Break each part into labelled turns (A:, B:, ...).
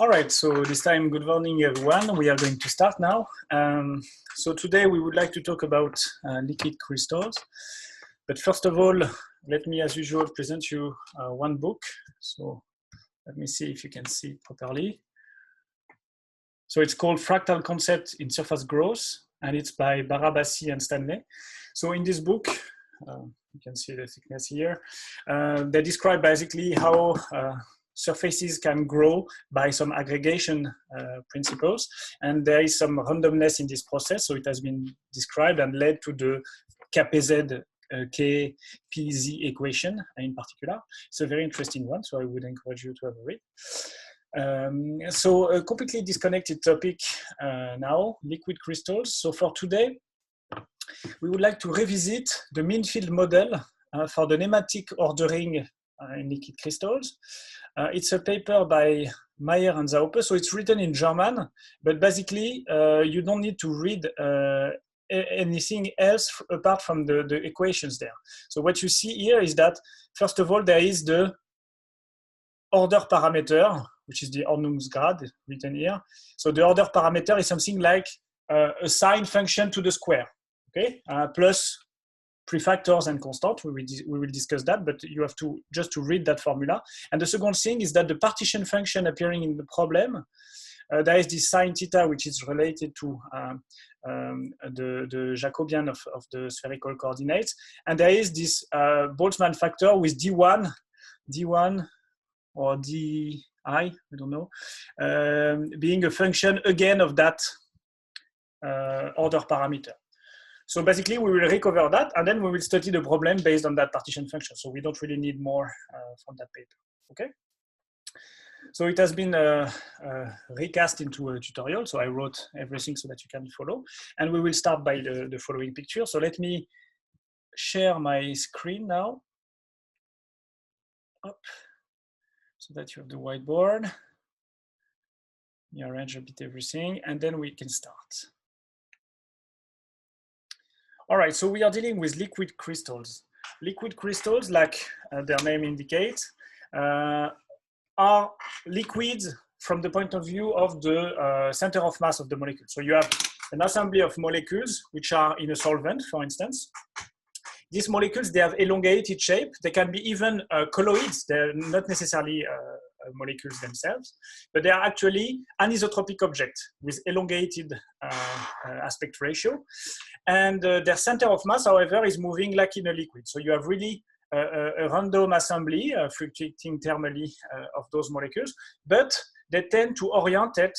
A: All right, so this time, good morning, everyone. We are going to start now. So today we would like to talk about liquid crystals. But first of all, let me, as usual, present you one book. So let me see if you can see it properly. So it's called Fractal Concept in Surface Growth, and it's by Barabasi and Stanley. So in this book, you can see the thickness here, they describe basically how surfaces can grow by some aggregation principles, and there is some randomness in this process, so it has been described and led to the KPZ KPZ equation in particular. It's a very interesting one, so I would encourage you to have a read. So a completely disconnected topic now, liquid crystals. So for today, we would like to revisit the mean field model for the nematic ordering in liquid crystals. It's a paper by Mayer and Zaupe, so it's written in German, but basically you don't need to read anything else apart from the equations there. So what you see here is that, first of all, there is the order parameter, which is the Ordnungsgrad written here. So the order parameter is something like a sine function to the square, okay, plus prefactors and constant. We will discuss that, but you have to just to read that formula. And the second thing is that the partition function appearing in the problem, there is this sine theta, which is related to the Jacobian of the spherical coordinates. And there is this Boltzmann factor with D1 or DI, I don't know, being a function again of that order parameter. So basically, we will recover that, and then we will study the problem based on that partition function. So we don't really need more from that paper, okay? So it has been recast into a tutorial, so I wrote everything so that you can follow. And we will start by the following picture. So let me share my screen now. Up. So that you have the whiteboard. Let me arrange a bit everything, and then we can start. All right, so we are dealing with liquid crystals. Liquid crystals, like their name indicates, are liquids from the point of view of the center of mass of the molecule. So you have an assembly of molecules which are in a solvent, for instance. These molecules, they have elongated shape. They can be even colloids. They're not necessarily molecules themselves, but they are actually anisotropic objects with elongated aspect ratio. And their center of mass, however, is moving like in a liquid. So you have really a random assembly fluctuating thermally of those molecules, but they tend to orientate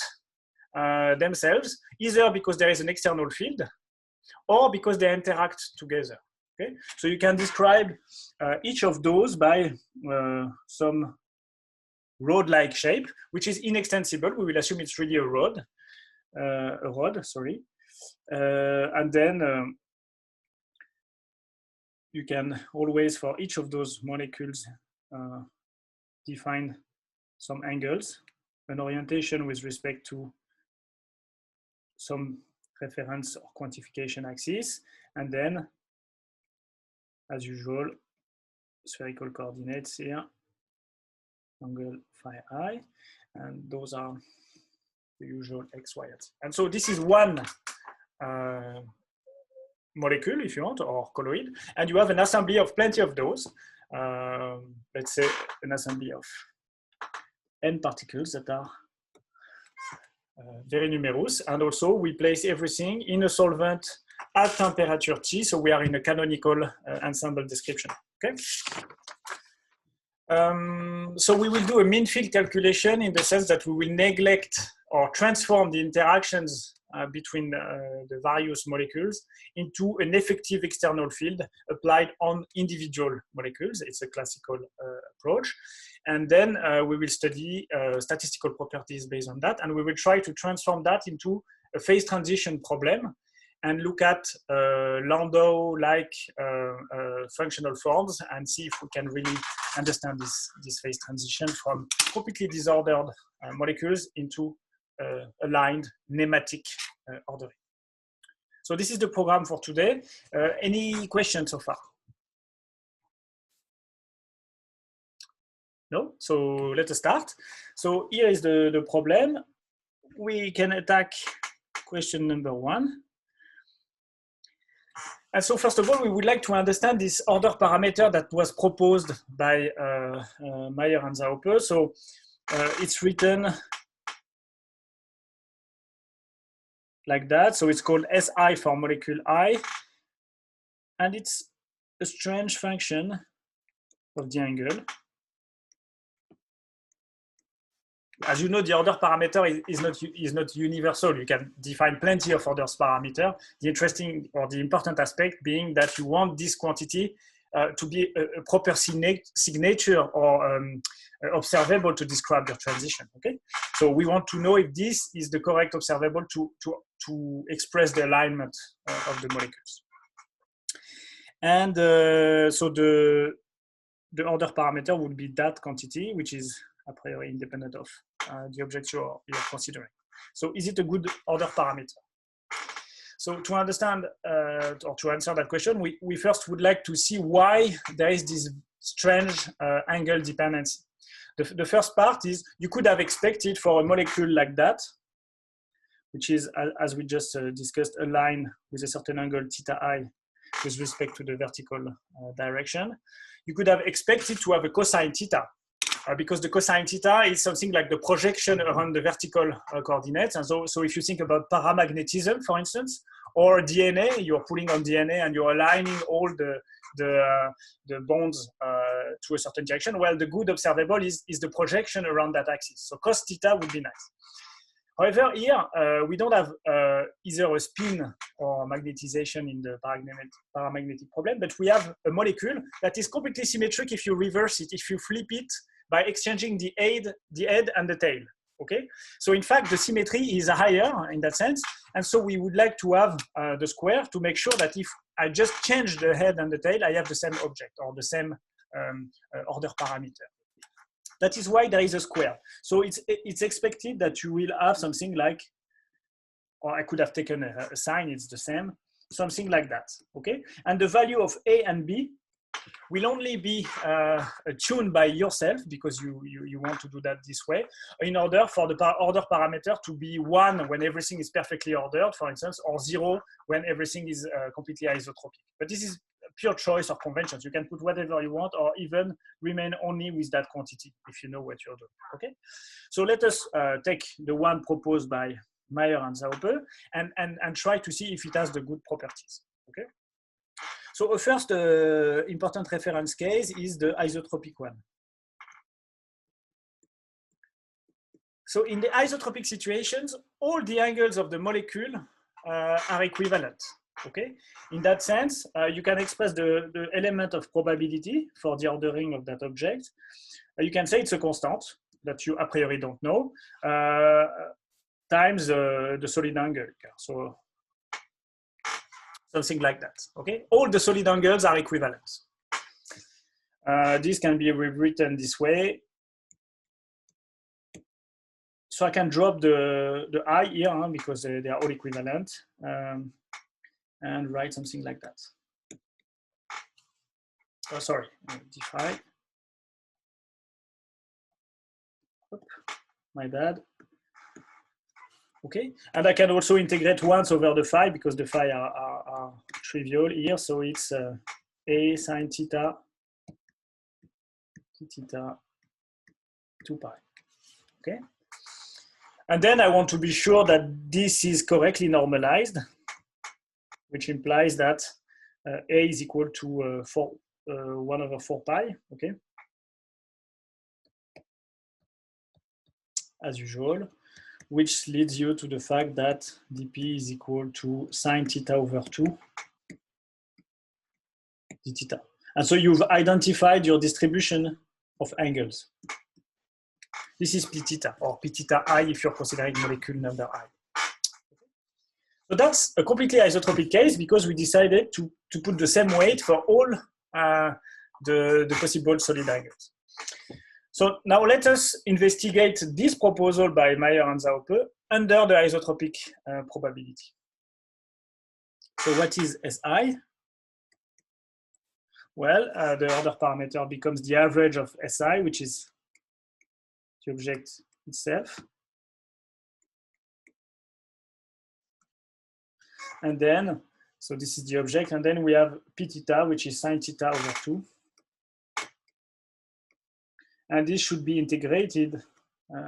A: themselves either because there is an external field or because they interact together. Okay? So you can describe each of those by some rod-like shape, which is inextensible. We will assume it's really a rod, sorry. And then you can always, for each of those molecules, define some angles, an orientation with respect to some reference or quantification axis, and then, as usual, spherical coordinates here, angle phi I, and those are the usual x, y, and z. And so this is one molecule, if you want, or colloid, and you have an assembly of plenty of those. Let's say an assembly of n particles that are very numerous, and also we place everything in a solvent at temperature T, so we are in a canonical ensemble description, okay? So we will do a mean field calculation in the sense that we will neglect or transform the interactions between the various molecules into an effective external field applied on individual molecules. It's a classical approach. And then we will study statistical properties based on that, and we will try to transform that into a phase transition problem and look at Landau-like functional forms and see if we can really understand this phase transition from completely disordered molecules into aligned nematic ordering. So this is the program for today. Any questions so far? No? So let us start. So here is the problem. We can attack question number 1. And so first of all, we would like to understand this order parameter that was proposed by Meyer and Zaupe. So it's written like that. So it's called SI for molecule I. And it's a strange function of the angle. As you know, the order parameter is not universal. You can define plenty of orders parameter. The interesting or the important aspect being that you want this quantity to be a proper signature or observable to describe your transition. Okay, so we want to know if this is the correct observable to express the alignment of the molecules. And so the order parameter would be that quantity, which is a priori independent of the object you're considering. So is it a good order parameter? So to understand or to answer that question, we first would like to see why there is this strange angle dependency. The first part is you could have expected for a molecule like that, which is, as we just discussed, a line with a certain angle theta I with respect to the vertical direction. You could have expected to have a cosine theta, because the cosine theta is something like the projection around the vertical coordinates. And so if you think about paramagnetism, for instance, or DNA, you're pulling on DNA and you're aligning all the bonds to a certain direction. Well, the good observable is the projection around that axis. So cos theta would be nice. However, here we don't have either a spin or magnetization in the paramagnetic problem, but we have a molecule that is completely symmetric if you reverse it, if you flip it by exchanging the head and the tail. Okay, so in fact the symmetry is higher in that sense, and so we would like to have the square to make sure that if I just change the head and the tail, I have the same object or the same order parameter. That is why there is a square. So it's expected that you will have something like, or I could have taken a sign, it's the same, something like that, okay? And the value of A and B will only be tuned by yourself, because you want to do that this way, in order for the order parameter to be 1 when everything is perfectly ordered, for instance, or 0 when everything is completely isotropic. But this is pure choice or conventions. You can put whatever you want, or even remain only with that quantity if you know what you're doing. Okay, so let us take the one proposed by Meyer and Zaupe and try to see if it has the good properties. Okay, so a first important reference case is the isotropic one. So in the isotropic situations, all the angles of the molecule are equivalent. Okay, in that sense, you can express the element of probability for the ordering of that object. You can say it's a constant that you a priori don't know, times the solid angle. So something like that. Okay, all the solid angles are equivalent. This can be rewritten this way. So I can drop the I here because they are all equivalent. And write something like that. Oh, sorry, d5. Oop, my bad. Okay, and I can also integrate once over the phi because the phi are trivial here. So it's A sine theta, t theta, 2 pi. Okay, and then I want to be sure that this is correctly normalized, which implies that A is equal to 1 over 4 pi, okay? As usual, which leads you to the fact that dp is equal to sine theta over 2 d theta. And so you've identified your distribution of angles. This is p theta, or p theta I if you're considering molecule number I. So that's a completely isotropic case because we decided to put the same weight for all the possible solid angles. So now let us investigate this proposal by Meyer and Zaupe under the isotropic probability. So what is SI? Well, the order parameter becomes the average of SI, which is the object itself. And then, so this is the object, and then we have p theta, which is sine theta over 2. And this should be integrated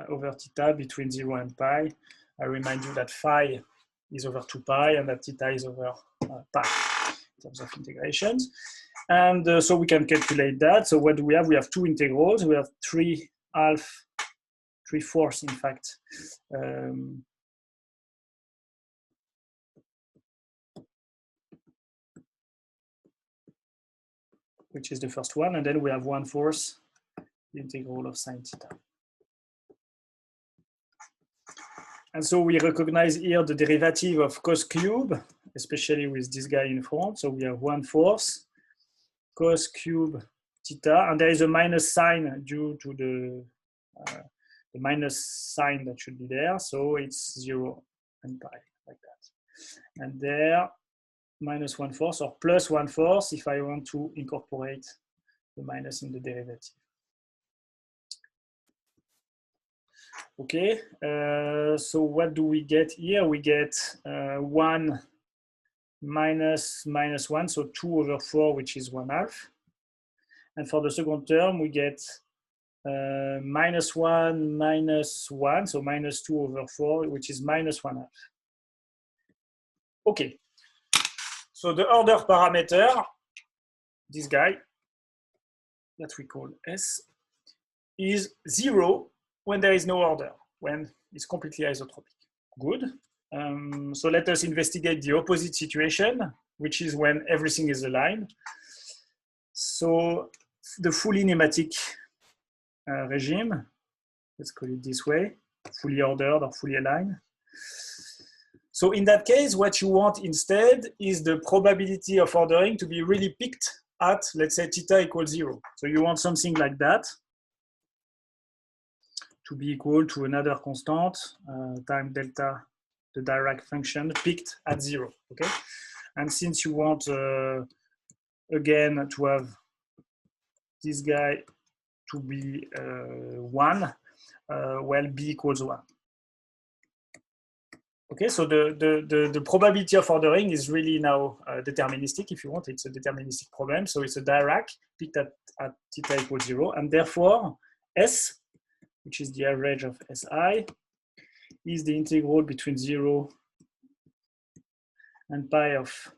A: over theta between 0 and pi. I remind you that phi is over 2 pi and that theta is over pi in terms of integrations. And so we can calculate that. So what do we have? We have two integrals. We have 3/4, in fact, which is the first one. And then we have 1/4, the integral of sine theta. And so we recognize here the derivative of cos cube, especially with this guy in front. So we have 1/4 cos cube theta, and there is a minus sign due to the minus sign that should be there. So it's 0 and pi, like that. And there, minus 1/4 or plus 1/4 if I want to incorporate the minus in the derivative. Okay, so what do we get here? We get 1 minus 1, so 2/4, which is 1/2. And for the second term, we get -1 minus 1, so minus 2/4, which is -1/2. Okay, so the order parameter, this guy that we call S, is 0 when there is no order, when it's completely isotropic. Good. So let us investigate the opposite situation, which is when everything is aligned. So the fully nematic regime, let's call it this way, fully ordered or fully aligned. So in that case, what you want instead is the probability of ordering to be really picked at, let's say, theta equals 0. So you want something like that, to be equal to another constant times delta, the Dirac function, picked at 0, okay? And since you want, again, to have this guy to be 1, well, b equals 1. Okay, so the probability of ordering is really now deterministic, if you want. It's a deterministic problem. So it's a Dirac picked at theta equals 0. And therefore, S, which is the average of Si, is the integral between 0 and pi of,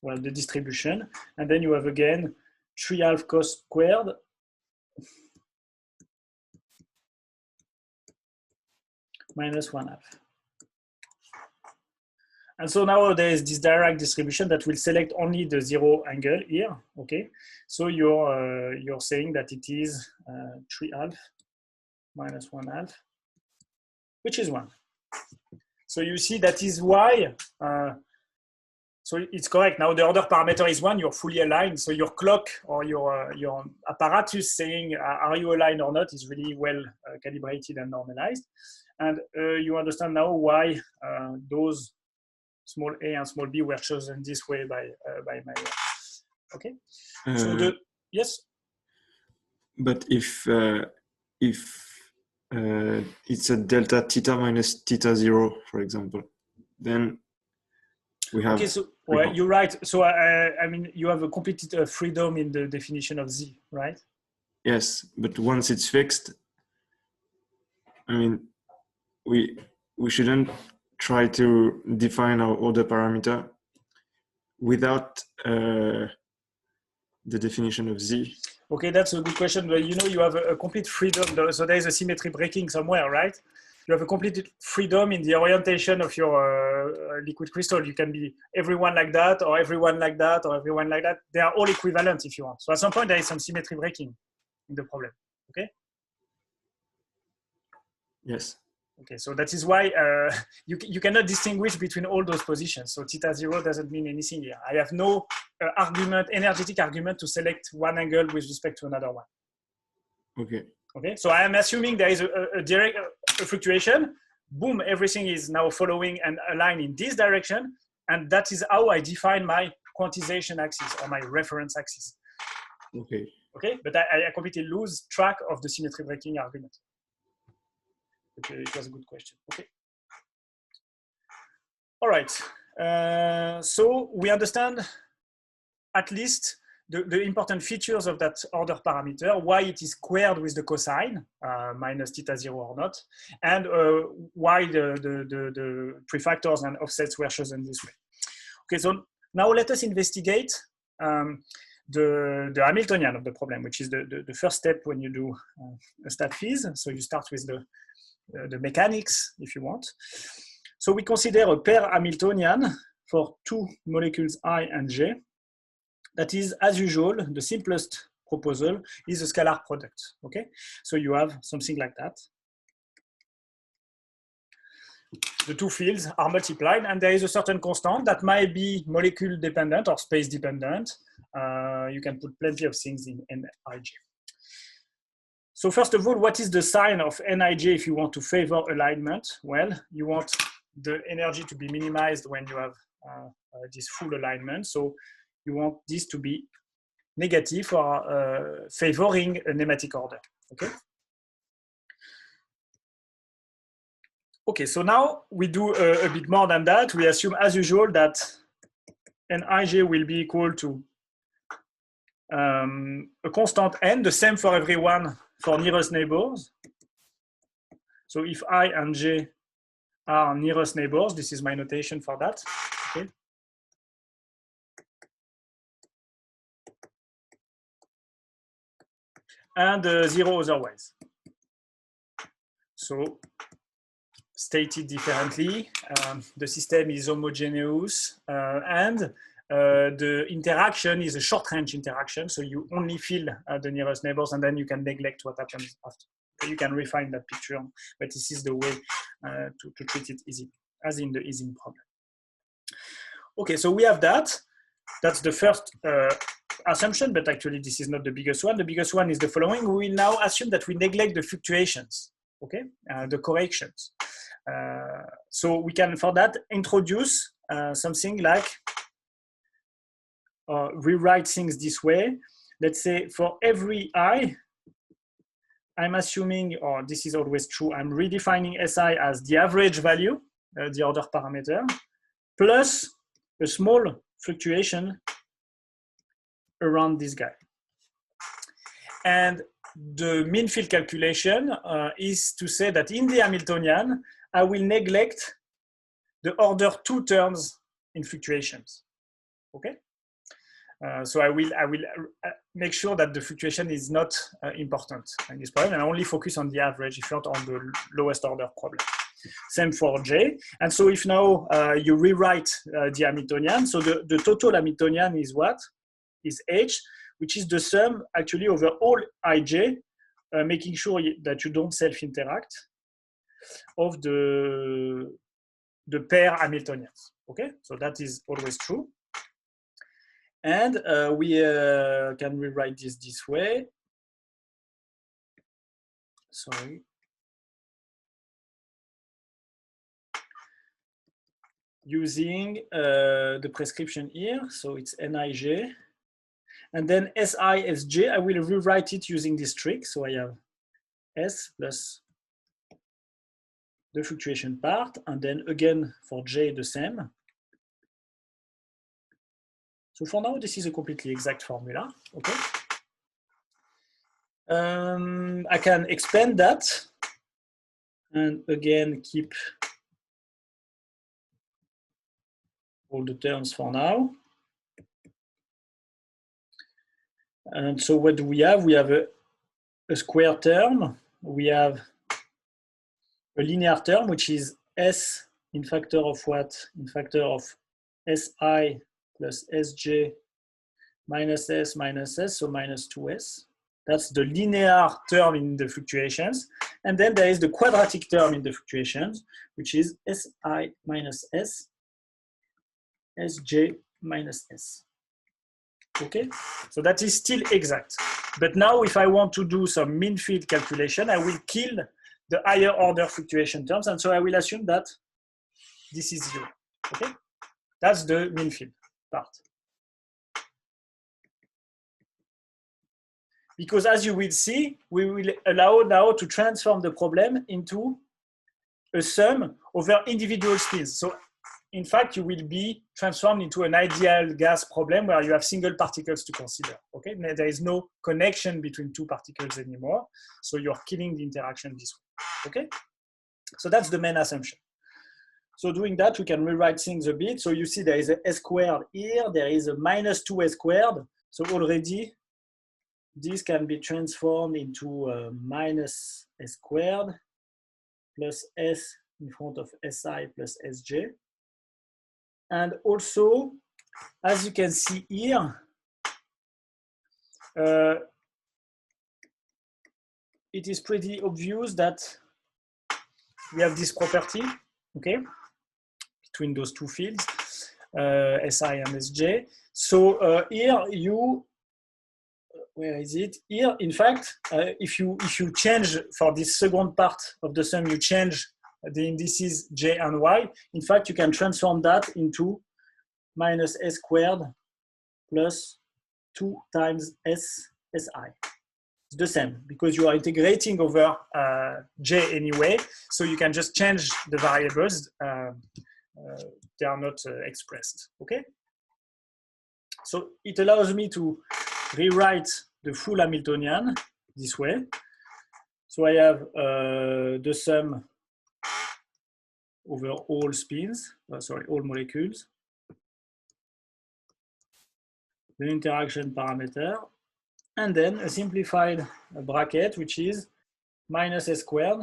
A: well, the distribution. And then you have again 3/2 cos squared minus 1/2. And so now there is this Dirac distribution that will select only the 0 angle here, okay? So you're saying that it is 3/2 minus 1/2, which is 1. So you see that is why, so it's correct. Now the order parameter is 1, you're fully aligned. So your clock or your apparatus saying, are you aligned or not, is really well calibrated and normalized. And you understand now why those small a and small b were chosen this way by my work. Okay. So yes.
B: But if it's a delta theta minus theta 0, for example, then we have.
A: Okay, so well, you're right. So I mean, you have a complete freedom in the definition of z, right?
B: Yes, but once it's fixed, I mean, we shouldn't try to define our order parameter without the definition of z.
A: Okay, that's a good question. But you know, you have a complete freedom. So there is a symmetry breaking somewhere, right? You have a complete freedom in the orientation of your liquid crystal. You can be everyone like that, or everyone like that, or everyone like that. They are all equivalent if you want. So at some point, there is some symmetry breaking in the problem. Okay?
B: Yes.
A: Okay, so that is why you cannot distinguish between all those positions. So theta 0 doesn't mean anything here. I have no energetic argument to select one angle with respect to another one.
B: Okay.
A: Okay, so I am assuming there is a direct fluctuation. Boom, everything is now following and aligned in this direction. And that is how I define my quantization axis or my reference axis.
B: Okay.
A: Okay, but I completely lose track of the symmetry breaking argument. but it was a good question. Okay. All right. So we understand at least the important features of that order parameter, why it is squared with the cosine, minus theta 0 or not, and why the prefactors and offsets were chosen this way. Okay, so now let us investigate the Hamiltonian of the problem, which is the first step when you do a stat phys. So you start with the mechanics, if you want. So we consider a pair Hamiltonian for two molecules I and J. That is, as usual, the simplest proposal is a scalar product, okay? So you have something like that. The two fields are multiplied, and there is a certain constant that might be molecule dependent or space dependent. You can put plenty of things in Nij. So first of all, what is the sign of Nij if you want to favor alignment? Well, you want the energy to be minimized when you have this full alignment. So you want this to be negative for favoring a nematic order, okay? Okay, so now we do a bit more than that. We assume, as usual, that Nij will be equal to a constant n, the same for everyone for nearest neighbors. So if I and j are nearest neighbors, this is my notation for that, okay? And 0 otherwise. So stated differently, the system is homogeneous and the interaction is a short-range interaction, so you only fill the nearest neighbors and then you can neglect what happens after. You can refine that picture, but this is the way to treat it easy, as in the easing problem. Okay, so we have that. That's the first assumption, but actually this is not the biggest one. The biggest one is the following. We will now assume that we neglect the fluctuations, okay, the corrections. So we can, for that, introduce something like, rewrite things this way. Let's say for every I, I'm assuming, or this is always true, I'm redefining SI as the average value, the order parameter, plus a small fluctuation around this guy. And the mean field calculation is to say that in the Hamiltonian, I will neglect the order 2 terms in fluctuations, okay? So I will make sure that the fluctuation is not important in this problem, and I only focus on the average, if not on the lowest order problem. Same for J. And so if now you rewrite the Hamiltonian, so the total Hamiltonian is what? Is H, which is the sum actually over all Ij, making sure that you don't self-interact of the pair Hamiltonians, okay? So that is always true. And we can rewrite this way. Sorry. Using the prescription here. So it's Nij. And then Si, Sj, I will rewrite it using this trick. So I have S plus the fluctuation part. And then again, for J, the same. So for now, this is a completely exact formula, okay? I can expand that and again keep all the terms for now. And so what do we have? We have a square term. We have a linear term, which is S in factor of what? In factor of Si plus Sj minus S, so minus 2S. That's the linear term in the fluctuations. And then there is the quadratic term in the fluctuations, which is Si minus S, Sj minus S. Okay, so that is still exact. But now if I want to do some mean field calculation, I will kill the higher order fluctuation terms. And so I will assume that this is 0, okay? That's the mean field part. Because as you will see, we will allow now to transform the problem into a sum over individual spins. So in fact, you will be transformed into an ideal gas problem where you have single particles to consider. Okay, there is no connection between two particles anymore. So you're killing the interaction this way. Okay, so that's the main assumption. So doing that, we can rewrite things a bit. So you see there is a s squared here. There is a minus 2s squared. So already this can be transformed into minus s squared plus s in front of si plus sj. And also, as you can see here, it is pretty obvious that we have this property, okay, between those two fields, Si and Sj. So here where is it? Here, in fact, if you change for this second part of the sum, you change the indices j and y. In fact, you can transform that into minus s squared plus 2 times si. It's the same because you are integrating over j anyway, so you can just change the variables. They are not expressed, okay? So it allows me to rewrite the full Hamiltonian this way. So I have the sum over all spins, all molecules, the interaction parameter, and then a simplified bracket, which is minus s squared.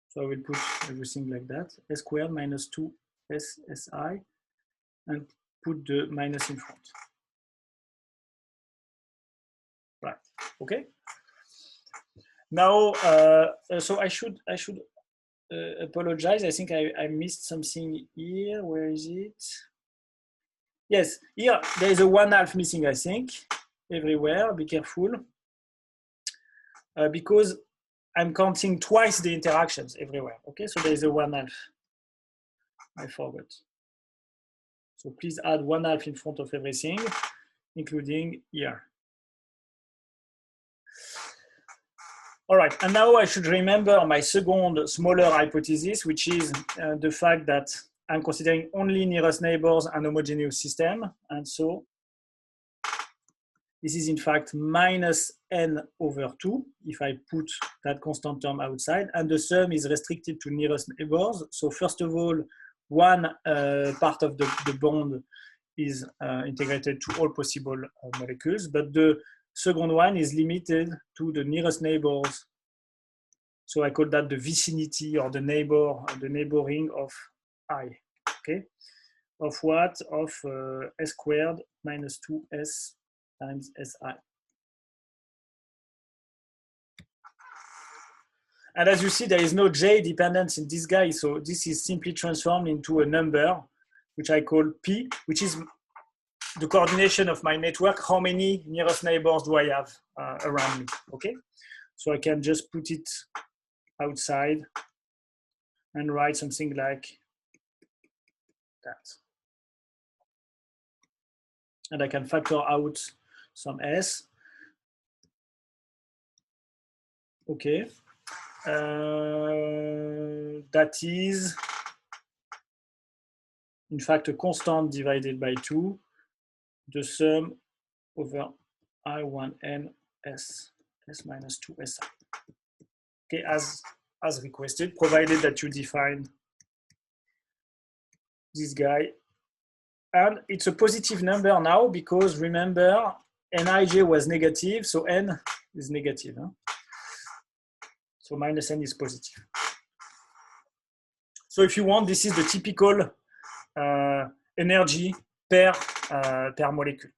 A: So I will put everything like that, s squared minus 2si, and put the minus in front. Right, okay. Now, so I should apologize. I think I missed something here. Where is it? Yes, here there is a 1/2 missing, I think, everywhere. Be careful. Because I'm counting twice the interactions everywhere. Okay, so there is a 1/2. I forgot. So please add 1/2 in front of everything, including here. All right, and now I should remember my second smaller hypothesis, which is the fact that I'm considering only nearest neighbors and homogeneous system. And so this is in fact minus n over 2 if I put that constant term outside, and the sum is restricted to nearest neighbors. So first of all, one part of the bond is integrated to all possible molecules, but the second one is limited to the nearest neighbors. So I call that the vicinity or the neighboring of I, okay? Of what? Of s squared minus 2s times si. And as you see, there is no j dependence in this guy, so this is simply transformed into a number, which I call p, which is the coordination of my network. How many nearest neighbors do I have around me, okay? So I can just put it outside and write something like that. And I can factor out some s. Okay. That is, in fact, a constant divided by 2, the sum over I1n s minus 2si. Okay, as requested, provided that you define this guy. And it's a positive number now because remember, Nij was negative, so n is negative. Huh? So minus n is positive. So if you want, this is the typical energy per molecule.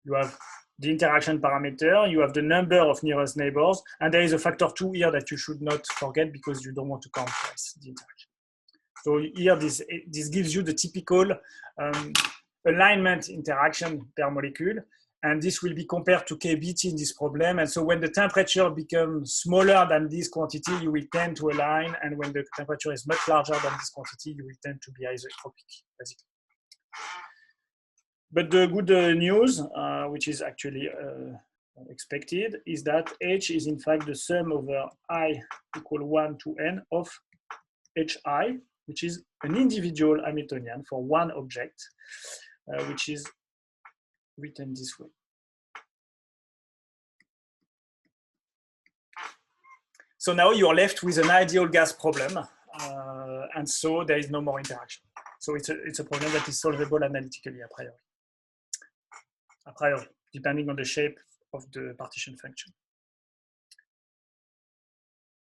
A: You have the interaction parameter, you have the number of nearest neighbors, and there is a factor 2 here that you should not forget because you don't want to count twice the interaction. So here, this gives you the typical alignment interaction per molecule, and this will be compared to kBT in this problem. And so when the temperature becomes smaller than this quantity, you will tend to align, and when the temperature is much larger than this quantity, you will tend to be isotropic, basically. But the good news, which is actually expected, is that H is in fact the sum over I equal 1 to n of hi, which is an individual Hamiltonian for one object, which is written this way. So now you're left with an ideal gas problem, and so there is no more interaction. So it's a problem that is solvable analytically a priori, depending on the shape of the partition function.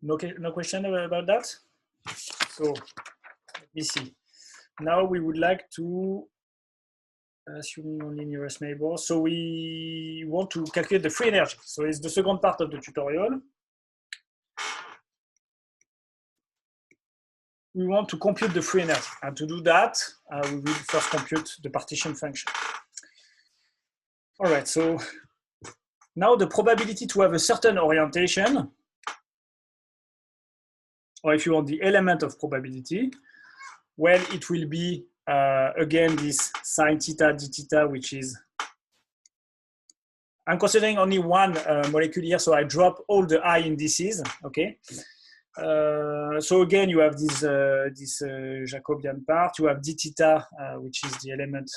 A: No question about that? So let me see. Now we would like to, assuming only nearest neighbor, so we want to calculate the free energy. So it's the second part of the tutorial. We want to compute the free energy. And to do that, we will first compute the partition function. All right, so now the probability to have a certain orientation, or if you want the element of probability, well, it will be, again, this sine theta d theta, which is, I'm considering only one molecule here, so I drop all the I indices, okay? So again, you have this, Jacobian part, you have d theta, which is the element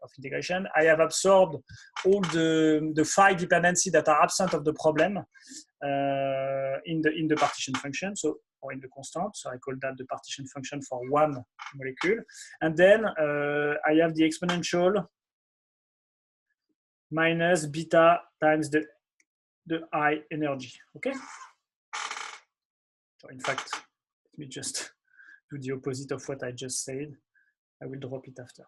A: of integration. I have absorbed all the phi dependency that are absent of the problem in the partition function, so, or in the constant, so I call that the partition function for one molecule. And then I have the exponential minus beta times the I energy, okay? So in fact, let me just do the opposite of what I just said. I will drop it after.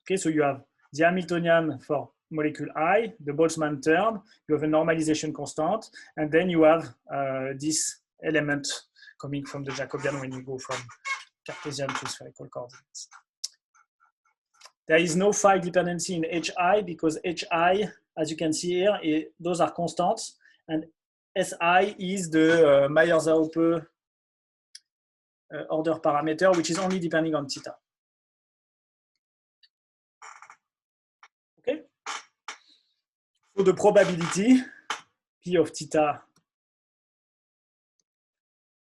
A: Okay, so you have the Hamiltonian for molecule I, the Boltzmann term, you have a normalization constant, and then you have this element coming from the Jacobian when you go from Cartesian to spherical coordinates. There is no phi dependency in hi because hi, as you can see here, those are constants, and Si is the Mayer-Zaupe order parameter, which is only depending on theta. Okay. So the probability P of theta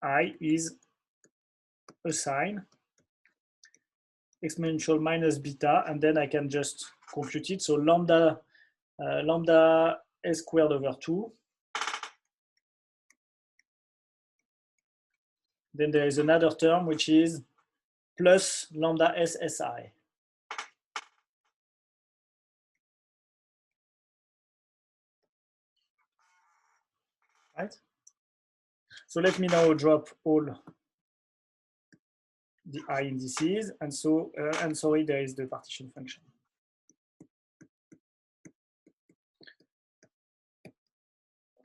A: I is a sine exponential minus beta, and then I can just compute it. So lambda S squared over 2. Then there is another term which is plus lambda SSI. Right? So let me now drop all the I indices, and so, and sorry, there is the partition function.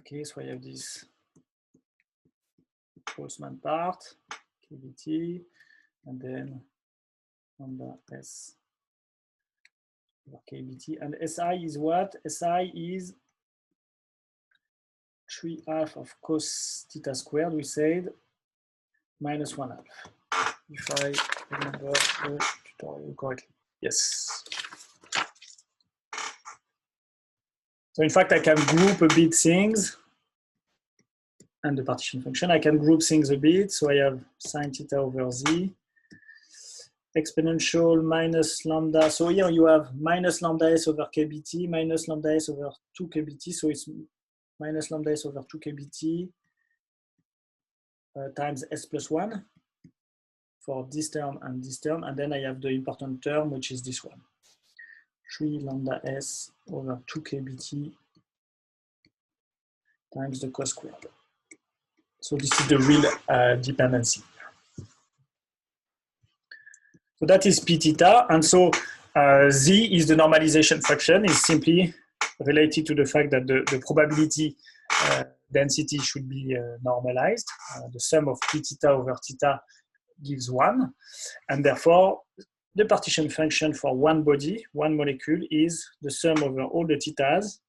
A: Okay, so I have this Boltzmann part, KBT, and then lambda S over KBT. And SI is what? SI is 3/2 of cos theta squared, we said, minus 1/2. If I remember the tutorial correctly. Yes. So in fact, I can group a bit things and the partition function. I can group things a bit. So I have sine theta over z, exponential minus lambda. So here you have minus lambda s over kbt, minus lambda s over 2 kbt. So it's minus lambda s over 2 kbt times s plus 1 for this term, and then I have the important term, which is this one, 3 lambda s over 2 kbt times the cos squared. So this is the real dependency. So that is p theta, and so z is the normalization function, is simply related to the fact that the probability density should be normalized. The sum of p theta over theta gives 1, and therefore the partition function for one body, one molecule, is the sum over all the thetas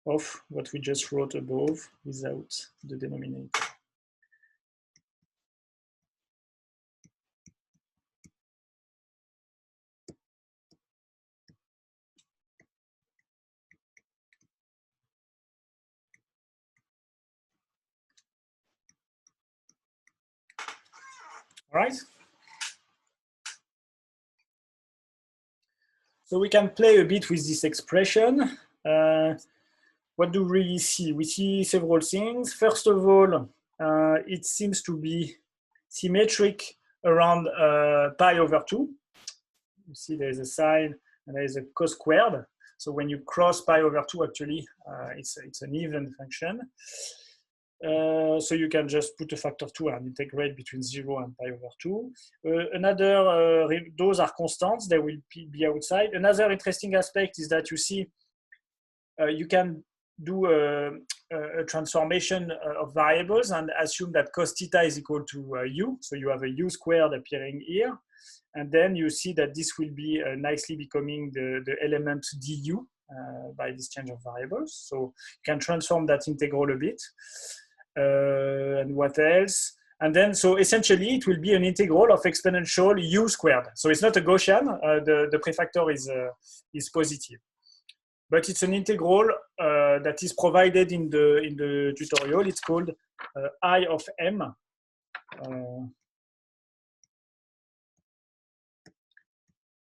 A: of what we just wrote above without the denominator. All right. So we can play a bit with this expression. What do we really see? We see several things. First of all, it seems to be symmetric around pi over 2. You see there is a sign and there is a cos squared. So when you cross pi over 2, actually, it's an even function. So you can just put a factor 2 and integrate between 0 and pi over 2. Those are constants, they will be outside. Another interesting aspect is that you see you can do a transformation of variables and assume that cos theta is equal to u. So you have a u squared appearing here. And then you see that this will be nicely becoming the element du by this change of variables. So you can transform that integral a bit. And what else? And then, so essentially, it will be an integral of exponential u squared. So it's not a Gaussian. The prefactor is positive. But it's an integral that is provided in the tutorial. It's called I of m.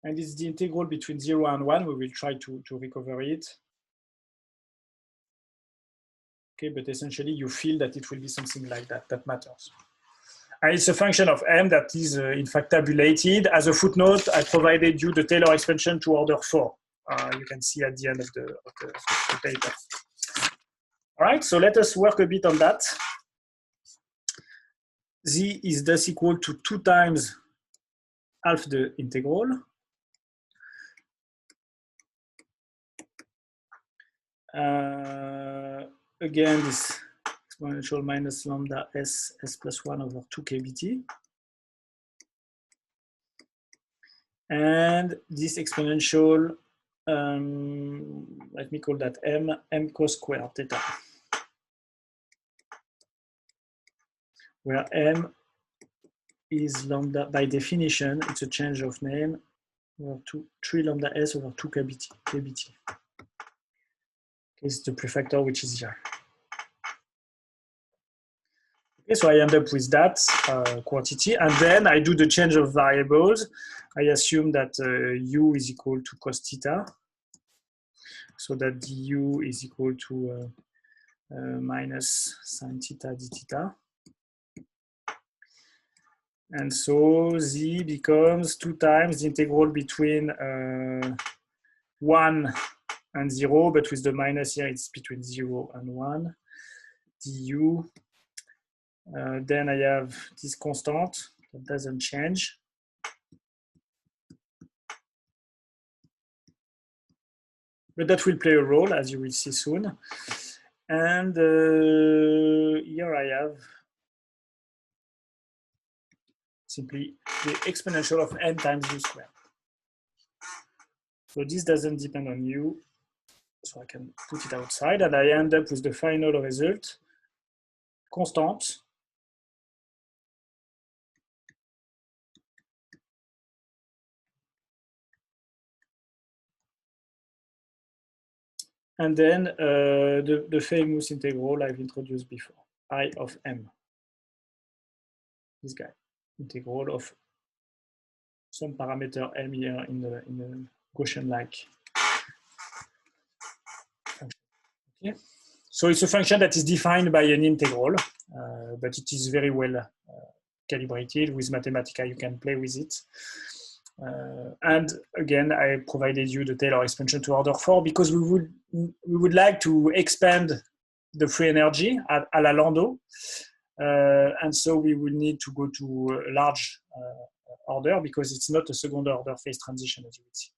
A: And it's the integral between 0 and 1. We will try to recover it. Okay, but essentially you feel that it will be something like that. That matters. And it's a function of m that is in fact tabulated. As a footnote, I provided you the Taylor expansion to order 4. You can see at the end of the paper. All right, so let us work a bit on that. Z is thus equal to 2 times half the integral. Again, this exponential minus lambda s plus 1 over 2 kbt. And this exponential, let me call that m cos squared theta, where m is lambda, by definition, it's a change of name, over 3 lambda s over 2 kbt. It's the prefactor which is here. Okay, so I end up with that quantity, and then I do the change of variables. I assume that u is equal to cos theta, so that du is equal to minus sin theta d theta. And so z becomes 2 times the integral between 1 and 0, but with the minus here, it's between 0 and 1, du. Then I have this constant that doesn't change. But that will play a role, as you will see soon. And here I have simply the exponential of n times u squared. So this doesn't depend on u, so I can put it outside, and I end up with the final result, constant, and then the famous integral I've introduced before, I of m. This guy, integral of some parameter m here in the Gaussian-like function. Okay. So it's a function that is defined by an integral, but it is very well calibrated. With Mathematica, you can play with it. And again, I provided you the Taylor expansion to order 4 because we would like to expand the free energy à la Landau. And so we will need to go to a large order because it's not a second order phase transition, as you will see.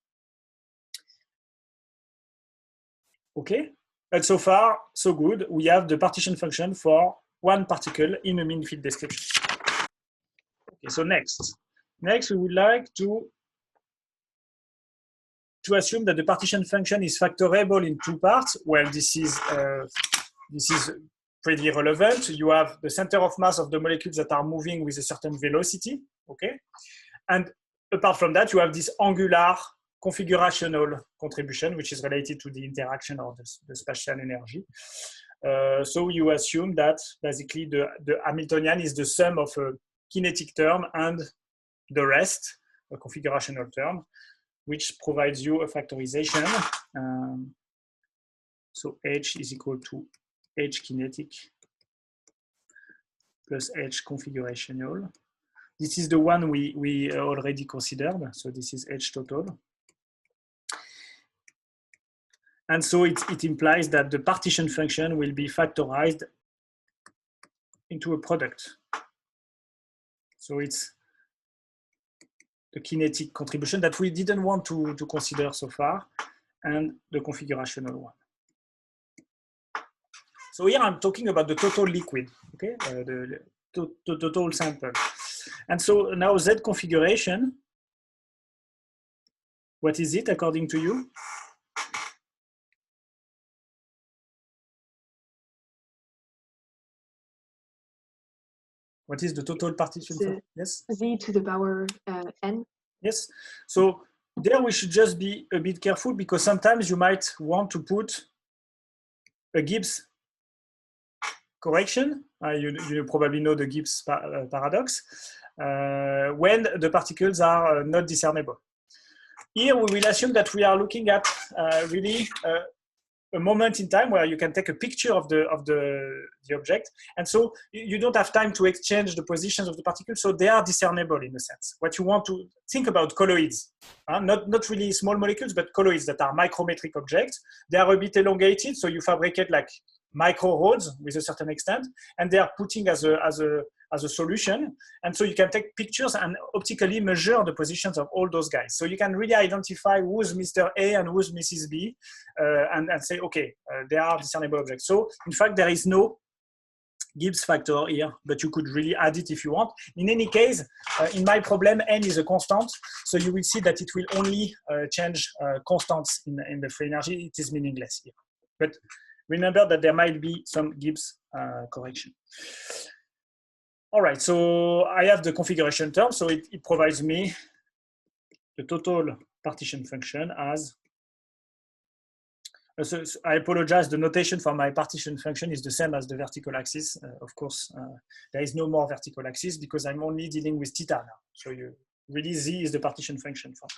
A: Okay, but so far, so good. We have the partition function for one particle in a mean field description. Okay, so next we would like to assume that the partition function is factorable in 2 parts. Well, this is pretty relevant. You have the center of mass of the molecules that are moving with a certain velocity, okay? And apart from that, you have this angular configurational contribution, which is related to the interaction of the spatial energy. So you assume that basically the Hamiltonian is the sum of kinetic term and the rest, a configurational term, which provides you a factorization. So H is equal to H kinetic plus H configurational. This is the one we already considered. So this is H total. And so it implies that the partition function will be factorized into a product. So it's the kinetic contribution that we didn't want to consider so far, and the configurational one. So here I'm talking about the total liquid, okay, the total sample. And so now Z configuration, what is it according to you? What is the total partition? Yes?
C: Z to the power n.
A: Yes. So there we should just be a bit careful, because sometimes you might want to put a Gibbs correction. You probably know the Gibbs paradox, when the particles are not discernible. Here we will assume that we are looking at really a moment in time where you can take a picture of the object, and so you don't have time to exchange the positions of the particles, so they are discernible in a sense. What you want to think about colloids, not really small molecules, but colloids that are micrometric objects. They are a bit elongated, so you fabricate like micro rods with a certain extent, and they are putting as a solution, and so you can take pictures and optically measure the positions of all those guys. So you can really identify who's Mr. A and who's Mrs. B, and say, okay, they are discernible objects. So in fact, there is no Gibbs factor here, but you could really add it if you want. In any case, in my problem, n is a constant, so you will see that it will only change constants in the free energy. It is meaningless here. But remember that there might be some Gibbs correction. All right, so I have the configuration term, so it provides me the total partition function as, so I apologize, the notation for my partition function is the same as the vertical axis. Of course, there is no more vertical axis because I'm only dealing with theta now. So you really Z is the partition function for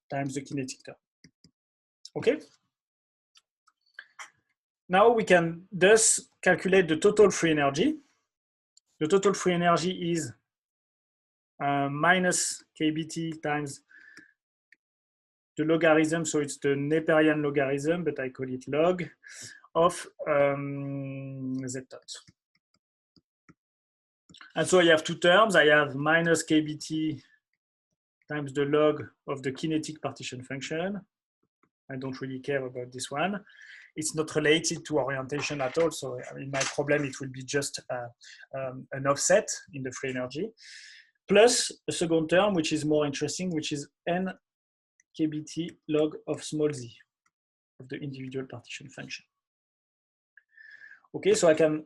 A: times the kinetic term. Okay. Now we can thus calculate the total free energy. The total free energy is minus kBT times the logarithm, so it's the Neperian logarithm, but I call it log, of Z dot. And so I have two terms. I have minus kBT times the log of the kinetic partition function. I don't really care about this one. It's not related to orientation at all. So in my problem, it will be just an offset in the free energy, plus a second term, which is more interesting, which is n kBT log of small z of the individual partition function. Okay, so I can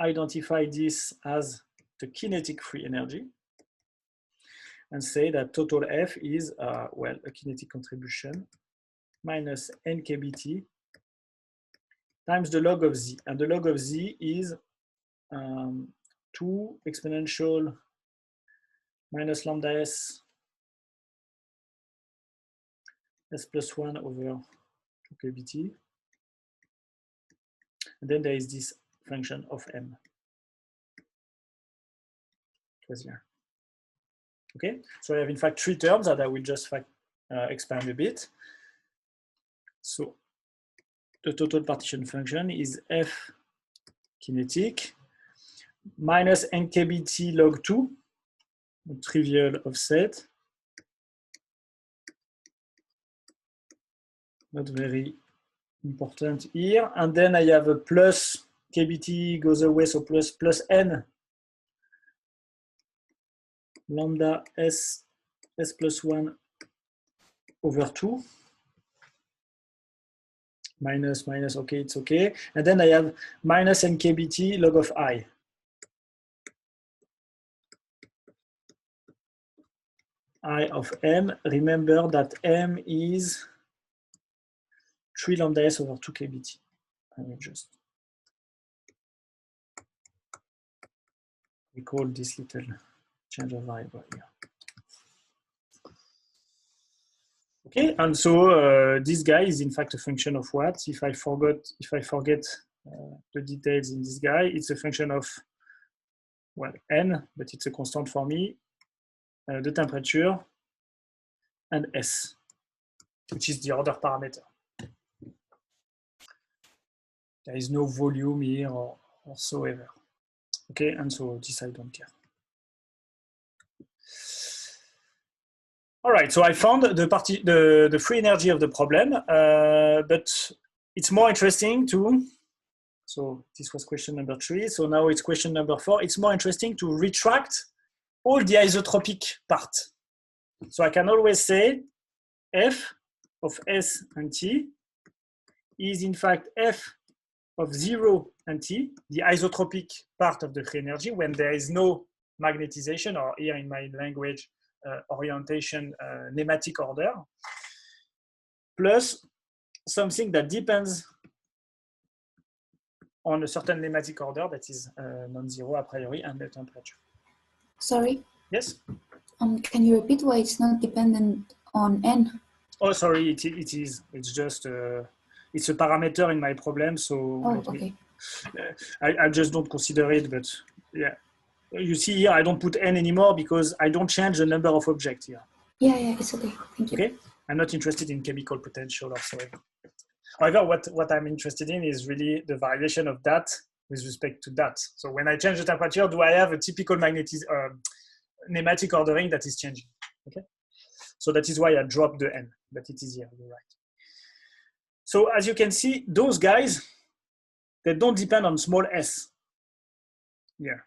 A: identify this as the kinetic free energy and say that total F is, well, a kinetic contribution minus n kBT times the log of z. And the log of z is 2 exponential minus lambda s plus 1 over 2 kBT. And then there is this function of m. It was here. Okay, so I have in fact three terms that I will just expand a bit. So the total partition function is F kinetic minus n kBT log 2, a trivial offset, not very important here. And then I have a plus kBT goes away, so plus n lambda s plus 1 over 2. Minus, okay, it's okay. And then I have minus n kBT log of I. I of m. Remember that m is 3 lambda s over 2 kBT. I will just we call this little change of variable here. Okay, and so this guy is in fact a function of what? If I forget the details in this guy, it's a function of, well, n, but it's a constant for me, the temperature, and S, which is the order parameter. There is no volume here or so ever. Okay, and so this I don't care. All right, so I found the free energy of the problem, but it's more interesting to, so this was question number 3, so now it's question number 4. It's more interesting to retract all the isotropic part. So I can always say F of S and T is in fact F of 0 and T, the isotropic part of the free energy when there is no magnetization, or here in my language, orientation, nematic order, plus something that depends on a certain nematic order that is non-zero a priori and the temperature.
D: Sorry?
A: Yes?
D: Can you repeat why it's not dependent on n?
A: Oh, sorry, it is. It's just, it's a parameter in my problem, so
D: oh, okay.
A: I just don't consider it, but yeah. You see here, I don't put n anymore because I don't change the number of objects here.
D: Yeah, it's okay. Thank you.
A: Okay, I'm not interested in chemical potential or so. However, what I'm interested in is really the variation of that with respect to that. So when I change the temperature, do I have a typical nematic ordering that is changing? Okay, so that is why I dropped the n, but it is here, you're right. So as you can see, those guys, they don't depend on small s. Yeah.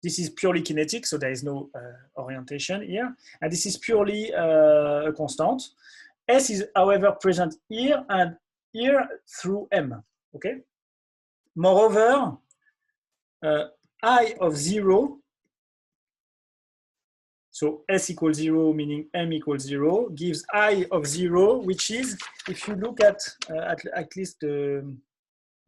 A: This is purely kinetic, so there is no orientation here. And this is purely a constant. S is, however, present here and here through M, okay? Moreover, I of 0, so S equals 0, meaning M equals 0, gives I of 0, which is, if you look at least the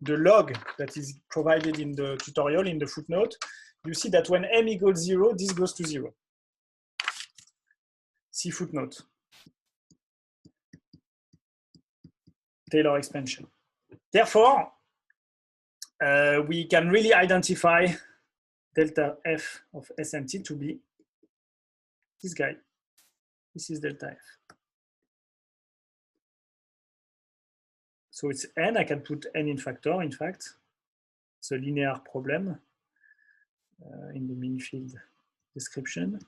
A: log that is provided in the tutorial, in the footnote, you see that when M equals 0, this goes to 0. See footnote. Taylor expansion. Therefore, we can really identify delta F of S and T to be this guy. This is delta F. So it's n. I can put n in factor, in fact. It's a linear problem. In the mean field description.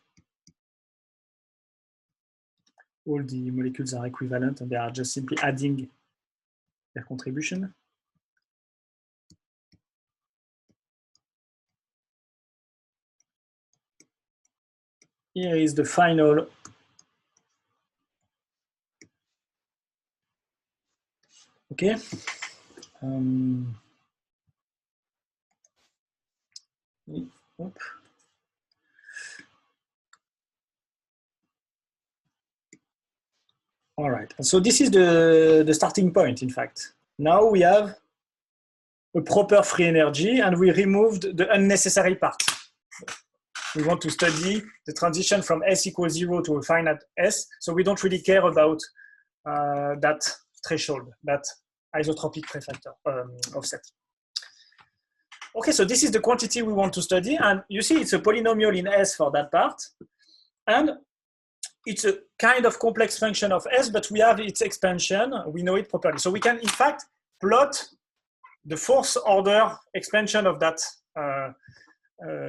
A: All the molecules are equivalent and they are just simply adding their contribution. Here is the final okay. All right, so this is the starting point, in fact. Now we have a proper free energy and we removed the unnecessary part. We want to study the transition from S equals 0 to a finite S, so we don't really care about that threshold, that isotropic prefactor offset. Okay, so this is the quantity we want to study, and you see it's a polynomial in S for that part, and it's a kind of complex function of S, but we have its expansion, we know it properly. So we can, in fact, plot the fourth order expansion of that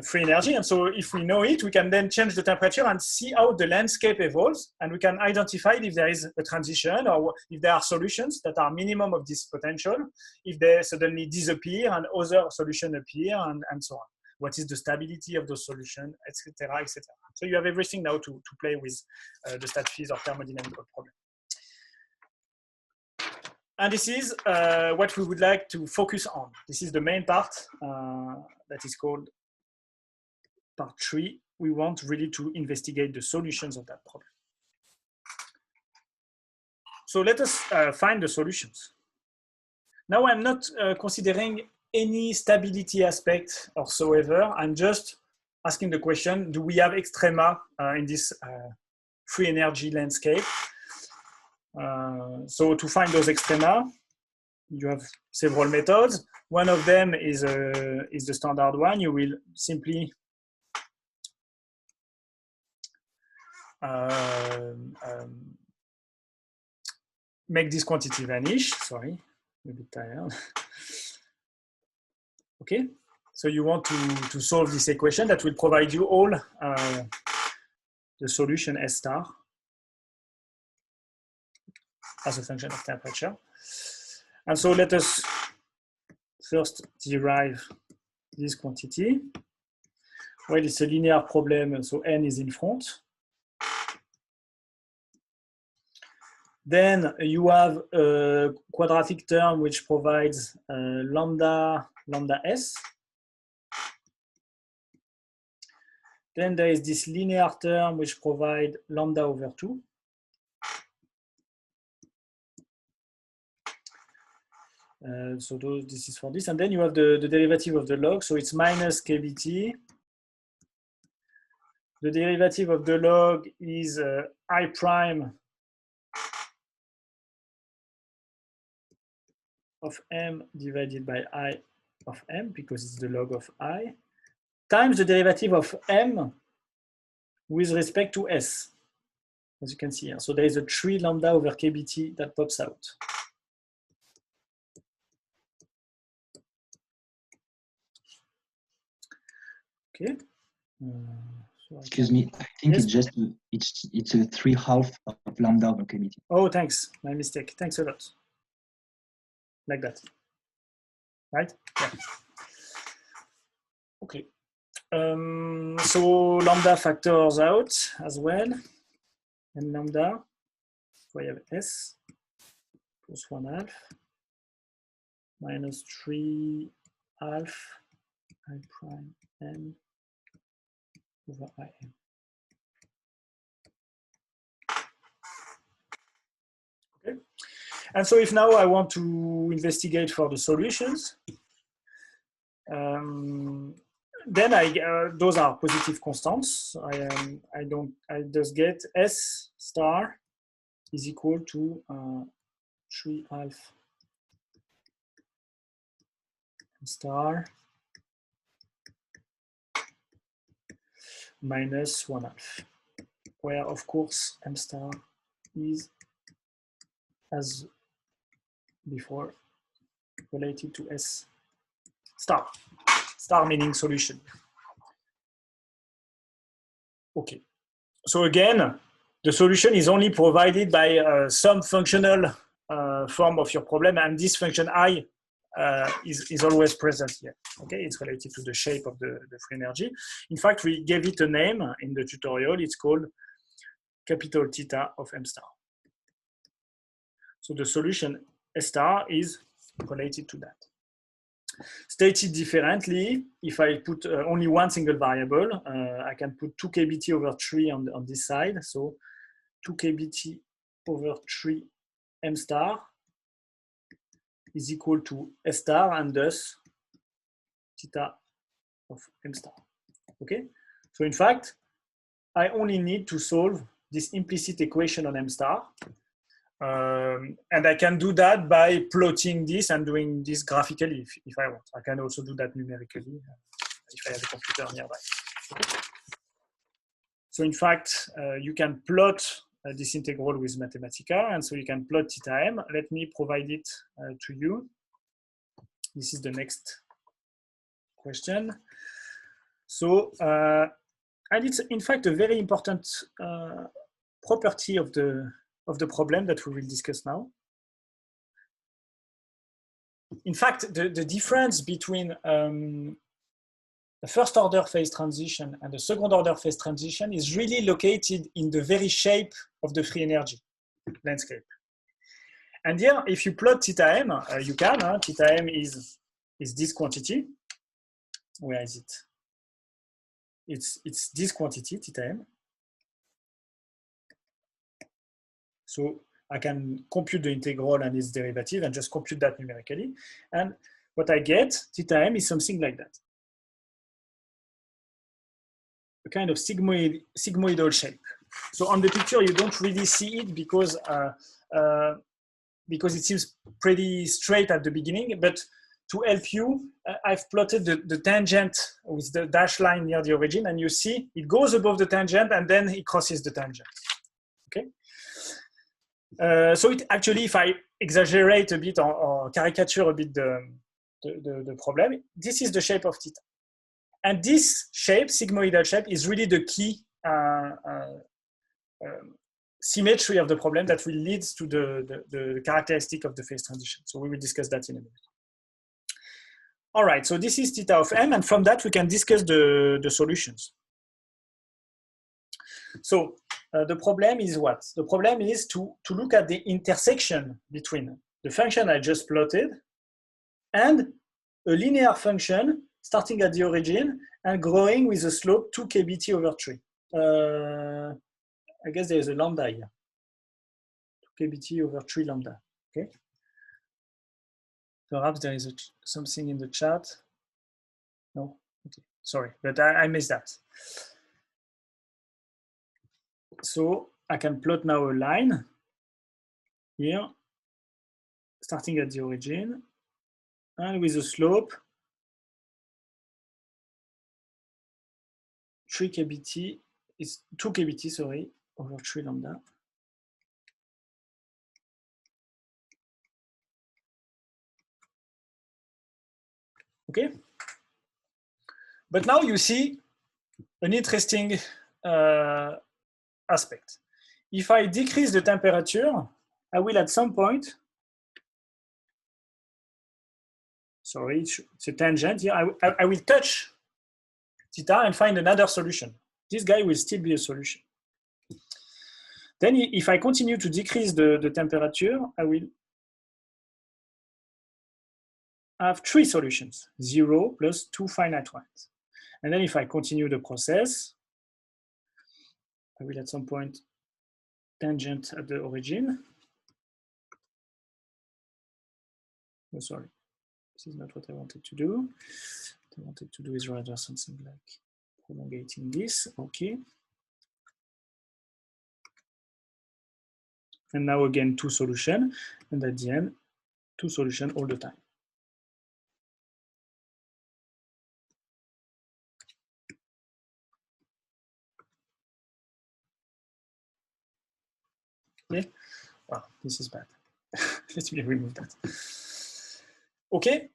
A: free energy, and so if we know it, we can then change the temperature and see how the landscape evolves, and we can identify if there is a transition or if there are solutions that are minimum of this potential, if they suddenly disappear and other solutions appear, and so on. What is the stability of those solutions, etc., etc. So you have everything now to play with the stat phys or thermodynamical problem. And this is what we would like to focus on. This is the main part that is called part 3. We want really to investigate the solutions of that problem. So let us find the solutions. Now I'm not considering any stability aspect or so ever. I'm just asking the question, do we have extrema in this free energy landscape? So to find those extrema, you have several methods. One of them is the standard one. You will simply make this quantity vanish. Sorry, I'm a bit tired. Okay, so you want to solve this equation that will provide you all the solution S star as a function of temperature. And so let us first derive this quantity. Well, it's a linear problem, so n is in front. Then you have a quadratic term which provides lambda s. Then there is this linear term which provides lambda over 2. So this is for this. And then you have the derivative of the log. So it's minus kBt. The derivative of the log is I prime of m divided by I of m, because it's the log of I, times the derivative of m with respect to s, as you can see here. So there is a 3 lambda over kBt that pops out. Okay. So
E: excuse me, I think
A: yes?
E: it's just it's a 3/2 of lambda over kBt.
A: Oh, thanks. My mistake. Thanks a lot. Like that. Right? Yeah. Okay. So lambda factors out as well. And lambda, so I have s plus 1/2 minus 3/2 I prime m over im. Okay. And so if now I want to investigate for the solutions, then those are positive constants. I just get S star is equal to 3/2 m star minus 1/2, where of course m star is, as before, related to S star. Star meaning solution. Okay. So again, the solution is only provided by some functional form of your problem, and this function I is always present here. Okay, it's related to the shape of the free energy. In fact, we gave it a name in the tutorial. It's called capital theta of m star. So the solution S star is related to that. Stated differently, if I put only one single variable, I can put 2 kBt over 3 on this side. So 2 kBt over 3 m star is equal to S star, and thus theta of m star. Okay, so in fact, I only need to solve this implicit equation on m star. And I can do that by plotting this and doing this graphically if I want. I can also do that numerically if I have a computer nearby. Okay. So in fact, you can plot this integral with Mathematica, and so you can plot theta m. Let me provide it to you. This is the next question. So, and it's in fact a very important property of the problem that we will discuss now. In fact, the difference between the first order phase transition and the second order phase transition is really located in the very shape of the free energy landscape. And here, if you plot theta m, you can. Theta m is this quantity. Where is it? It's this quantity, theta m. So I can compute the integral and its derivative and just compute that numerically. And what I get, theta m, is something like that. A kind of sigmoidal shape. So on the picture, you don't really see it because it seems pretty straight at the beginning, but to help you, I've plotted the tangent with the dashed line near the origin, and you see it goes above the tangent and then it crosses the tangent, okay? So it actually, if I exaggerate a bit or caricature a bit the problem, this is the shape of theta. And this shape, sigmoidal shape, is really the key symmetry of the problem that will lead to the characteristic of the phase transition. So we will discuss that in a minute. All right, so this is theta of m, and from that we can discuss the solutions. So the problem is what? The problem is to look at the intersection between the function I just plotted and a linear function starting at the origin and growing with a slope 2 kbt over 3. I guess there is a lambda here. 2 kbt over 3 lambda, okay? Perhaps there is something in the chat. No, okay, sorry, but I missed that. So I can plot now a line here, starting at the origin, and with a slope 3 kbt, is 2 kbt, sorry, over 3 lambda. Okay, but now you see an interesting aspect. If I decrease the temperature, I will at some point, sorry, it's a tangent here, I will touch theta and find another solution. This guy will still be a solution. Then if I continue to decrease the temperature, I will have 3 solutions, 0 plus 2 finite ones. And then if I continue the process, I will at some point tangent at the origin. Oh, sorry, this is not what I wanted to do. What I wanted to do is rather something like prolongating this, okay. And now again, 2 solutions, and at the end, 2 solutions all the time. Okay, wow, this is bad. Let me remove that. Okay,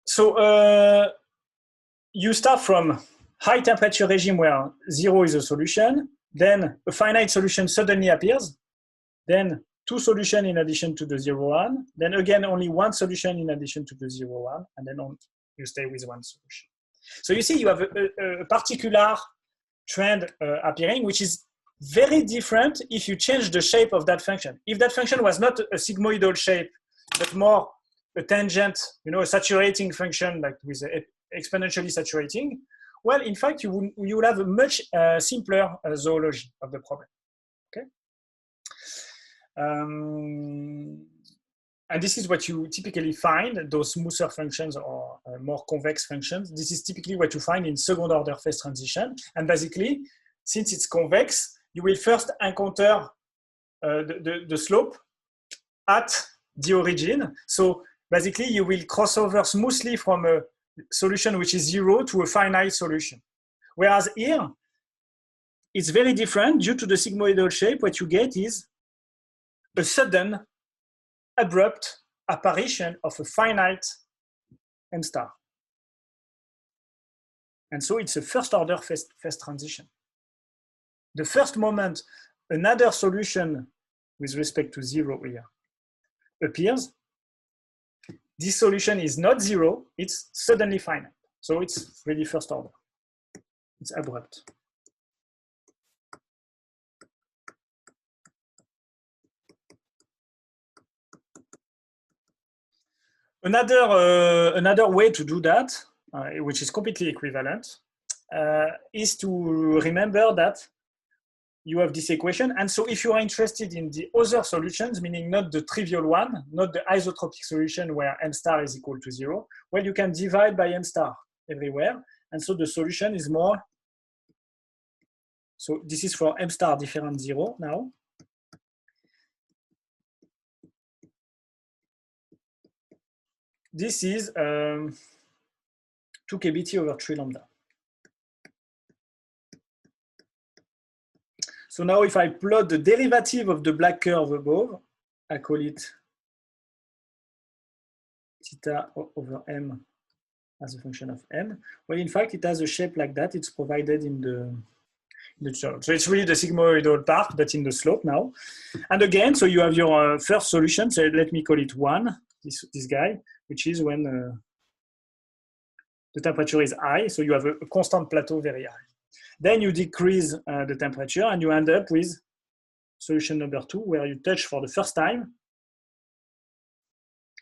A: so you start from high temperature regime where 0 is a solution, then a finite solution suddenly appears, then 2 solutions in addition to the 0, 1, then again only 1 solution in addition to the 0, 1, and then you stay with 1 solution. So you see you have a particular trend appearing, which is very different if you change the shape of that function. If that function was not a sigmoidal shape, but more a tangent, you know, a saturating function, like with exponentially saturating, well, in fact, you will have a much simpler zoology of the problem. Okay. And this is what you typically find, those smoother functions or more convex functions. This is typically what you find in second order phase transition. And basically, since it's convex, you will first encounter the slope at the origin. So basically, you will cross over smoothly from a solution which is 0 to a finite solution. Whereas here, it's very different. Due to the sigmoidal shape, what you get is a sudden, abrupt apparition of a finite M star. And so it's a first order phase transition. The first moment another solution with respect to 0 here appears, this solution is not 0, it's suddenly finite. So it's really first order. It's abrupt. Another way to do that, which is completely equivalent, is to remember that you have this equation. And so if you are interested in the other solutions, meaning not the trivial one, not the isotropic solution where m star is equal to 0, well, you can divide by m star everywhere. And so the solution is more, so this is for m star different 0 now. This is 2 kbt over 3 lambda. So now if I plot the derivative of the black curve above, I call it theta over m as a function of m. Well, in fact, it has a shape like that. It's provided in the chart. So it's really the sigmoidal part, but in the slope now. And again, so you have your first solution. So let me call it 1, this guy, which is when the temperature is high. So you have a constant plateau very high. Then you decrease the temperature and you end up with solution number 2, where you touch for the first time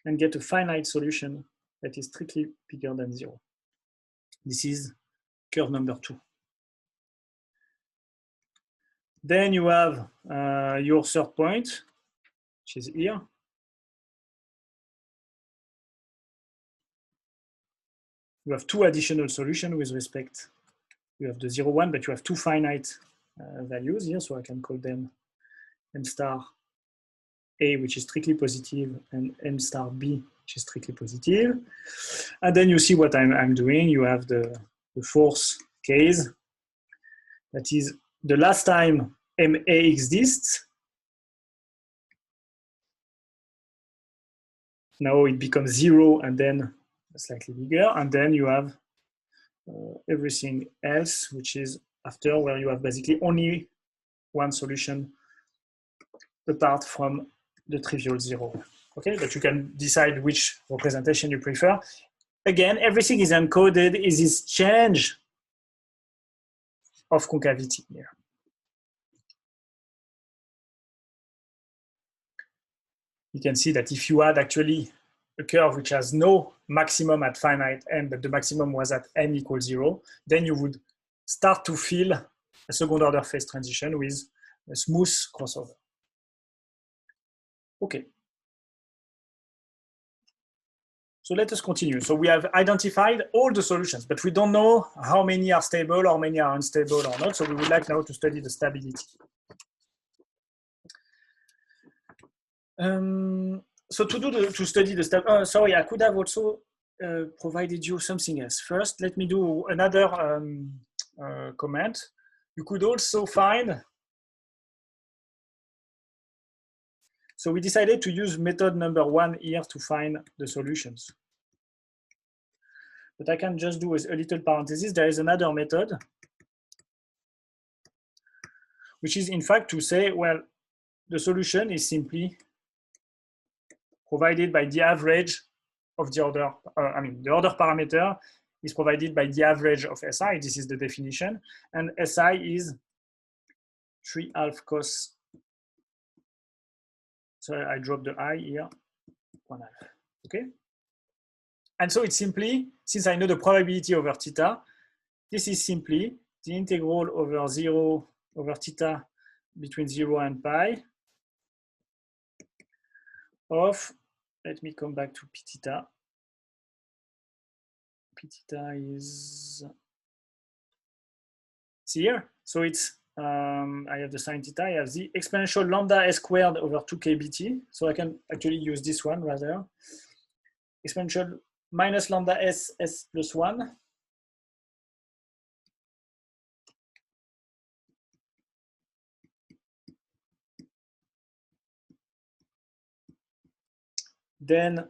A: and get a finite solution that is strictly bigger than 0. This is curve number 2. Then you have your third point, which is here. You have 2 additional solutions with respect. You have the 0, 1, but you have 2 finite values here, so I can call them m star A, which is strictly positive, and m star B, which is strictly positive. And then you see what I'm doing. You have the fourth case. That is the last time MA exists. Now it becomes 0 and then slightly bigger. And then you have everything else, which is after, where you have basically only one solution apart from the trivial 0. Okay, but you can decide which representation you prefer. Again, everything is encoded in this change of concavity here. You can see that if you had actually a curve which has no maximum at finite m, but the maximum was at m equals 0, then you would start to feel a second order phase transition with a smooth crossover. Okay. So let us continue. So we have identified all the solutions, but we don't know how many are stable or how many are unstable or not. So we would like now to study the stability. So to study the stability, sorry, I could have also provided you something else. First, let me do another comment. You could also find, so we decided to use method number 1 here to find the solutions. But I can just do a little parenthesis. There is another method, which is in fact to say, well, the solution is simply provided by the average of the order, the order parameter is provided by the average of SI. This is the definition. And SI is 3/2 cos. So I dropped the I here, 1/2, okay? And so it's simply, since I know the probability over theta, this is simply the integral over 0 over theta between 0 and pi of, let me come back to p theta. P theta is here. So it's, I have the sine theta, I have the exponential lambda s squared over 2kbt. So I can actually use this one rather. Exponential minus lambda s plus 1. Then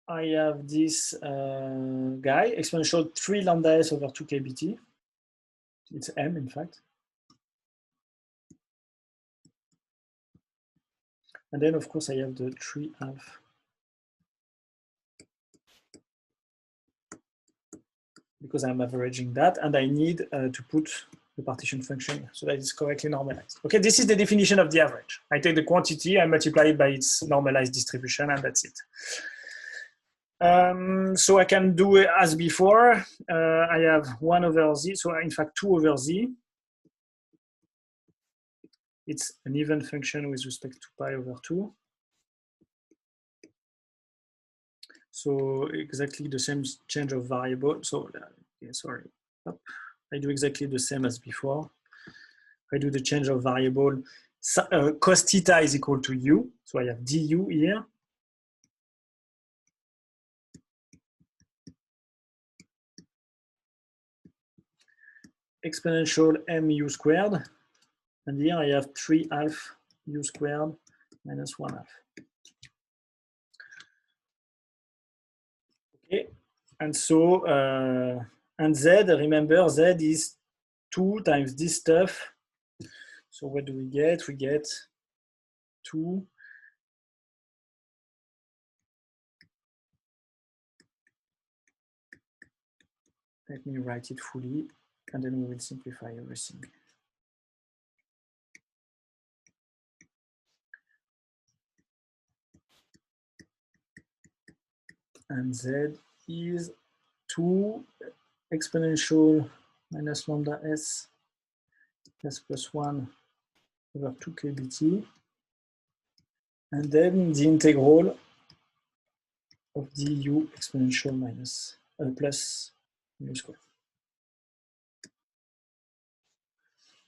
A: I have this guy, exponential 3 lambda s over 2kbt. It's m, in fact. And then, of course, I have the 3/2. Because I'm averaging that, and I need to put the partition function so that it's correctly normalized. Okay, this is the definition of the average. I take the quantity, I multiply it by its normalized distribution, and that's it. So I can do it as before. I have 1 over z, so in fact 2 over z. it's an even function with respect to pi over 2. So exactly the same change of variable. So sorry, I do exactly the same as before. I do the change of variable. Cos theta is equal to u. So I have du here. Exponential mu squared. And here I have 3/2 u squared minus 1/2. Okay, and so, and z, remember, z is 2 times this stuff. So what do we get? We get 2 let me write it fully, and then we will simplify everything. And z is 2 exponential minus lambda s plus 1 over 2 kbt. And then the integral of du exponential minus plus mu squared.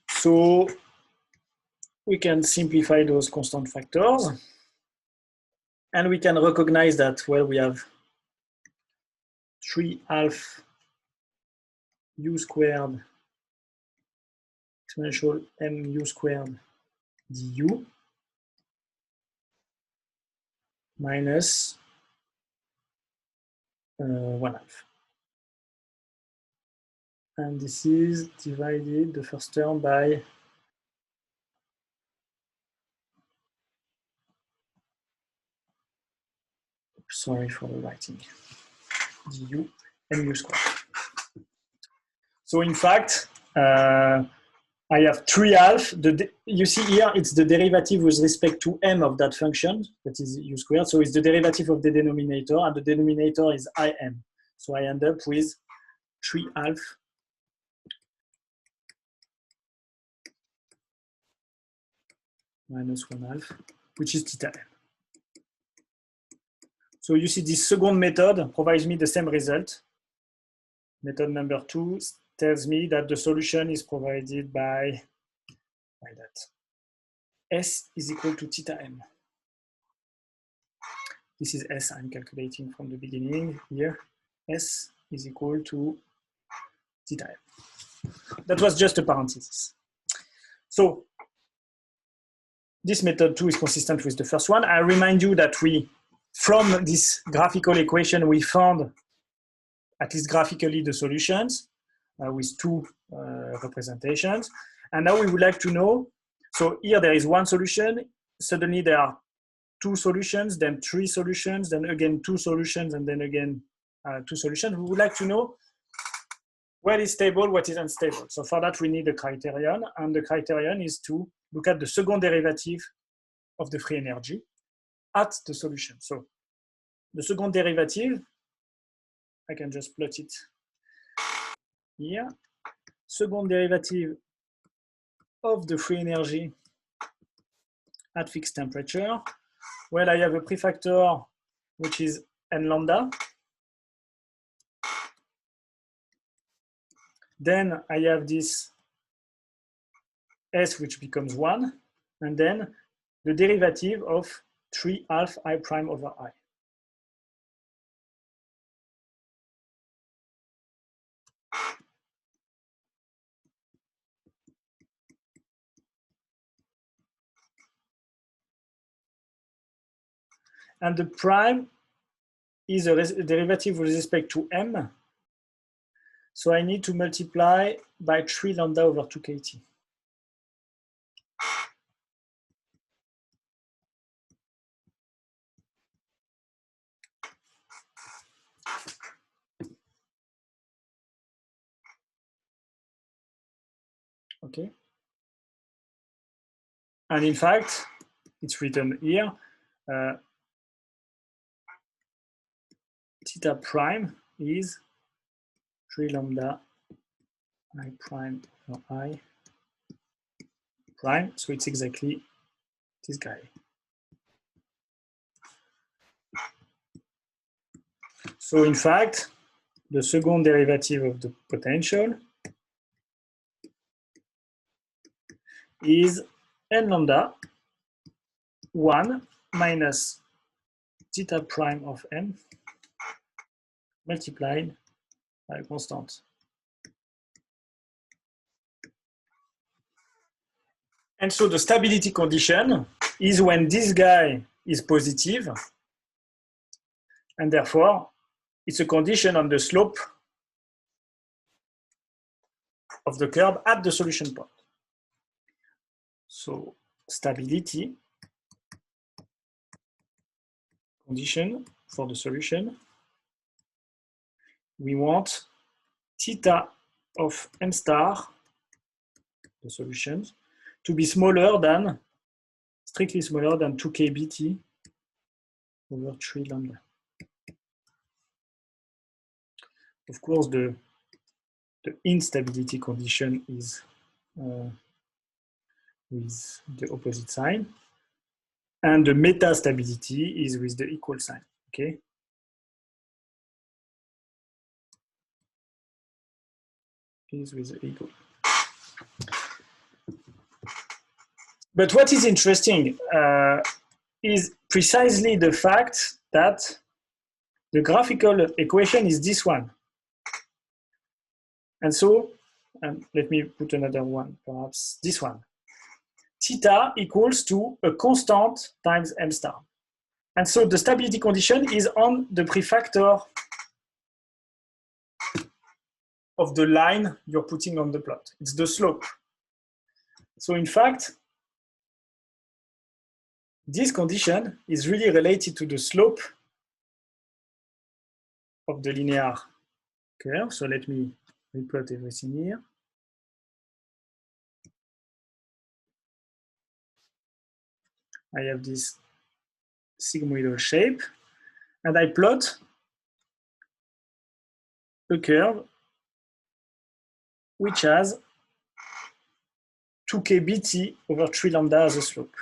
A: So we can simplify those constant factors. And we can recognize that, well, we have 3/2 u squared exponential mu squared du minus 1/2. And this is divided, the first term, by sorry for the writing, du mu squared. So in fact, I have 3/2. You see here, it's the derivative with respect to m of that function, that is u squared. So it's the derivative of the denominator, and the denominator is im. So I end up with 3/2 minus 1/2, which is theta m. So you see, this second method provides me the same result. Method number 2 tells me that the solution is provided by that. S is equal to theta m. This is S I'm calculating from the beginning here. S is equal to theta m. That was just a parenthesis. So this method 2 is consistent with the first one. I remind you that from this graphical equation, we found, at least graphically, the solutions with 2 representations. And now we would like to know, so here there is one solution, suddenly there are 2 solutions, then 3 solutions, then again 2 solutions, and then again 2 solutions. We would like to know what is stable, what is unstable. So for that, we need a criterion, and the criterion is to look at the second derivative of the free energy at the solution. So the second derivative, I can just plot it here. Second derivative of the free energy at fixed temperature. Well, I have a prefactor which is n lambda. Then I have this s which becomes 1, and then the derivative of 3/2 I prime over I. And the prime is a derivative with respect to m. So I need to multiply by 3 lambda over 2 kt. Okay. And in fact, it's written here, theta prime is 3 lambda I prime over I prime, so it's exactly this guy. So in fact, the second derivative of the potential is n lambda 1 minus theta prime of m multiplied by a constant. And so the stability condition is when this guy is positive, and therefore it's a condition on the slope of the curve at the solution point. So stability condition for the solution, we want theta of m star, the solutions, to be smaller than, strictly smaller than 2k bt over 3 lambda. Of course, the instability condition is with the opposite sign, and the metastability is with the equal sign, okay? Is with the equal. But what is interesting is precisely the fact that the graphical equation is this one. And so, let me put another one, perhaps this one. Theta equals to a constant times m star. And so the stability condition is on the prefactor of the line you're putting on the plot. It's the slope. So in fact, this condition is really related to the slope of the linear curve. So let me replot everything here. I have this sigmoidal shape, and I plot a curve which has 2k bt over 3 lambda as a slope.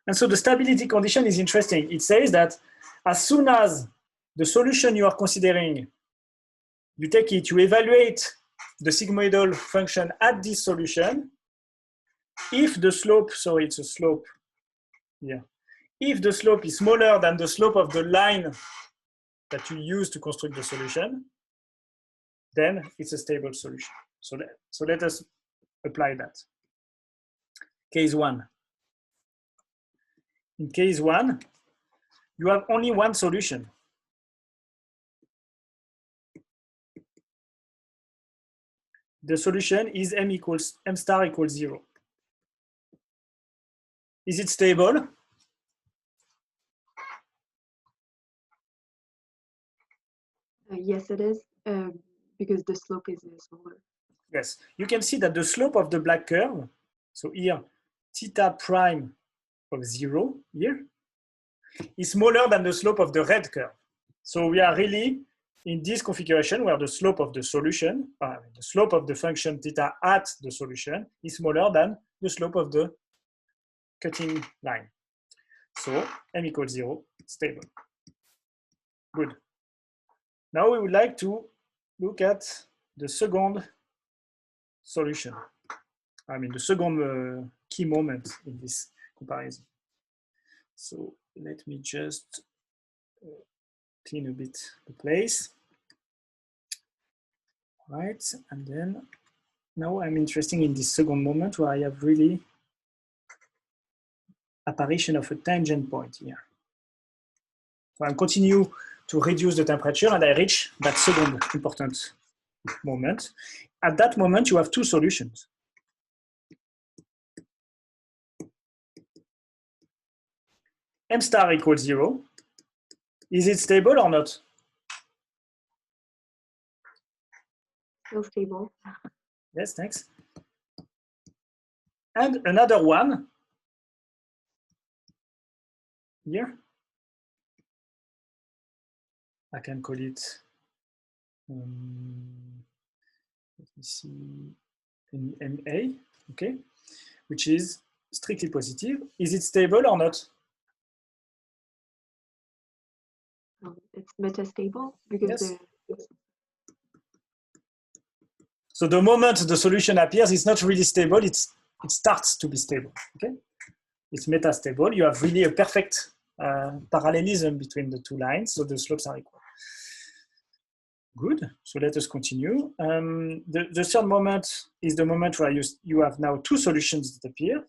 A: And so the stability condition is interesting. It says that as soon as the solution you are considering, you take it, you evaluate the sigmoidal function at this solution, if the slope, so it's a slope here, if the slope is smaller than the slope of the line that you use to construct the solution, then it's a stable solution. So let us apply that. Case 1. In case 1, you have only one solution. The solution is m star equals 0. Is it stable?
C: Yes, it is, because the slope is smaller.
A: Yes, you can see that the slope of the black curve, so here, theta prime of 0 here, is smaller than the slope of the red curve. So we are really in this configuration where the slope of the solution, the slope of the function theta at the solution is smaller than the slope of the cutting line. So m equals 0, stable. Good. Now we would like to look at the second solution. I mean, the second key moment in this comparison. So let me just clean a bit the place. Right, and then now I'm interested in this second moment where I have really apparition of a tangent point here. So I continue to reduce the temperature and I reach that second important moment. At that moment, you have two solutions. M star equals 0. Is it stable or not?
C: Still stable.
A: Yes, thanks. And another one here. I can call it, let me see, an MA, okay, which is strictly positive. Is it stable or not?
C: It's metastable because
A: Yes. So the moment the solution appears, it's not really stable, it starts to be stable, okay? It's metastable. You have really a perfect parallelism between the two lines, so the slopes are equal. Good, so let us continue. The third moment is the moment where you have now two solutions that appear.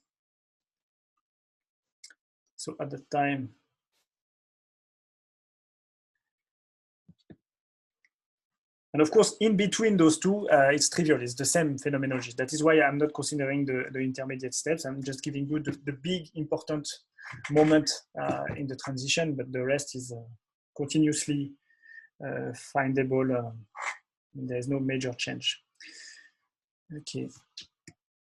A: So at the time, and of course, in between those two, it's trivial, it's the same phenomenology. That is why I'm not considering the intermediate steps. I'm just giving you the big important moment in the transition, but the rest is continuously findable. There is no major change. Okay,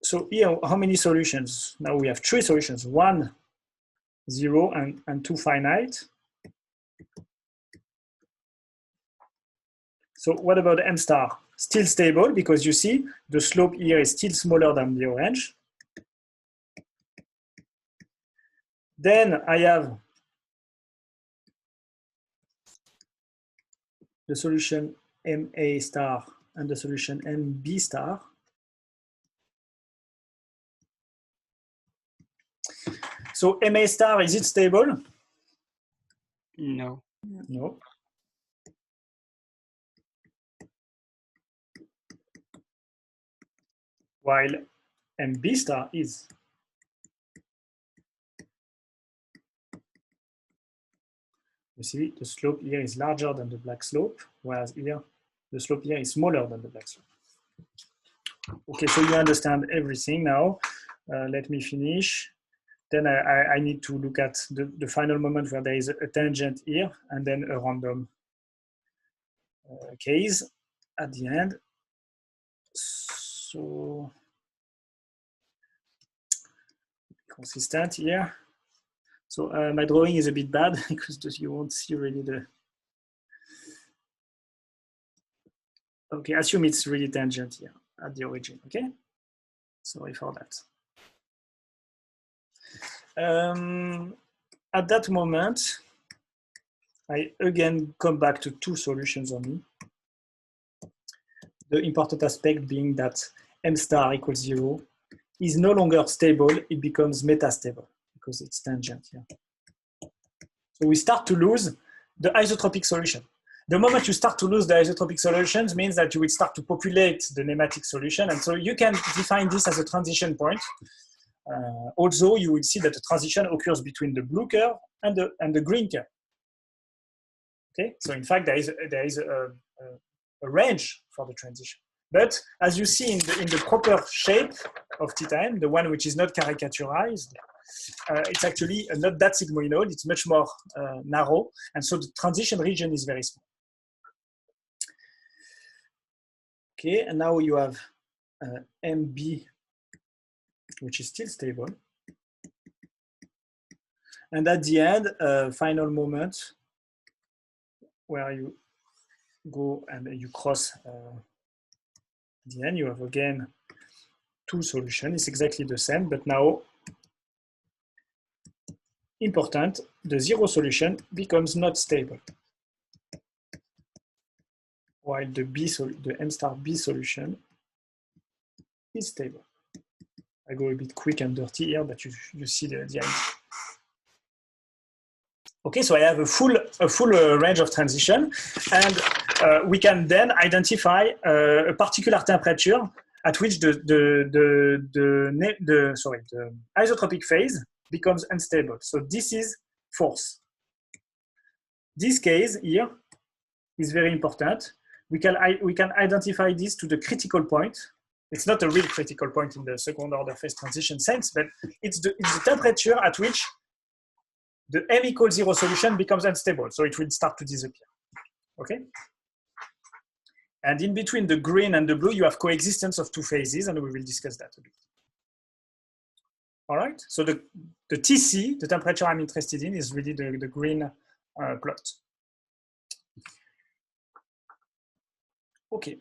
A: so here, how many solutions? Now we have three solutions, 1, 0, and 2 finite. So what about M star? Still stable because you see the slope here is still smaller than the orange. Then I have the solution MA star and the solution MB star. So MA star, is it stable?
F: No.
A: No. While MB star is. You see, the slope here is larger than the black slope, whereas here, the slope here is smaller than the black slope. Okay, so you understand everything now. Let me finish. Then I need to look at the final moment where there is a tangent here and then a random case at the end. So consistent here. So my drawing is a bit bad because you won't see really the. Okay, assume it's really tangent here at the origin. Okay, sorry for that. At that moment, I again come back to two solutions only. The important aspect being that M star equals 0 is no longer stable, it becomes metastable because it's tangent here. So we start to lose the isotropic solution. The moment you start to lose the isotropic solutions means that you will start to populate the nematic solution. And so you can define this as a transition point. Also, you will see that the transition occurs between the blue curve and the green curve. Okay, so in fact, there is a range for the transition. But as you see in the proper shape of θm, the one which is not caricaturized, it's actually not that sigmoidal, it's much more narrow. And so the transition region is very small. Okay, and now you have MB, which is still stable. And at the end, final moment where you go and you cross the end, you have again two solutions. It's exactly the same, but now important, the 0 solution becomes not stable, while the M star B solution is stable. I go a bit quick and dirty here, but you see the idea. Okay, so I have a full range of transition, and we can then identify a particular temperature at which the isotropic phase becomes unstable. So this is force. This case here is very important. We can identify this to the critical point. It's not a real critical point in the second order phase transition sense, but it's the temperature at which the M equals 0 solution becomes unstable. So it will start to disappear. Okay? And in between the green and the blue, you have coexistence of two phases, and we will discuss that a bit. All right? So the TC, the temperature I'm interested in, is really the green plot. Okay.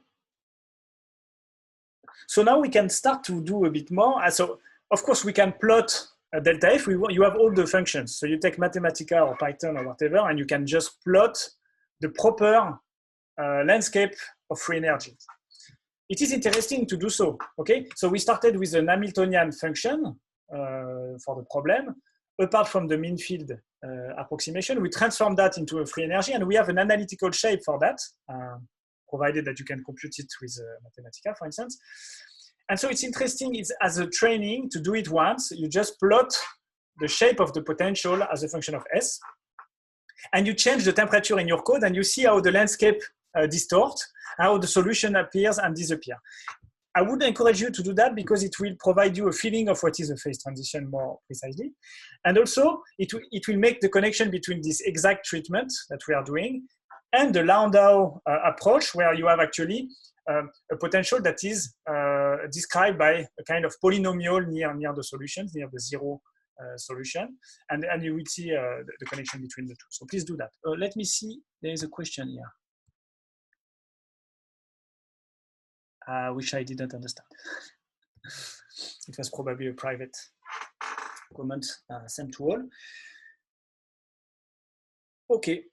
A: So now we can start to do a bit more. So of course we can plot a delta F. You have all the functions. So you take Mathematica or Python or whatever, and you can just plot the proper landscape of free energy. It is interesting to do so, okay? So we started with an Hamiltonian function for the problem. Apart from the mean field approximation, we transform that into a free energy, and we have an analytical shape for that, provided that you can compute it with Mathematica, for instance. And so it's interesting, it's as a training to do it once. You just plot the shape of the potential as a function of S, and you change the temperature in your code, and you see how the landscape distorts, how the solution appears and disappears. I would encourage you to do that because it will provide you a feeling of what is a phase transition more precisely. And also, it will make the connection between this exact treatment that we are doing and the Landau approach, where you have actually a potential that is described by a kind of polynomial near the solutions, near the zero solution. And you will see the connection between the two. So please do that. Let me see, there is a question here. Which I didn't understand. It was probably a private comment sent to all. Okay,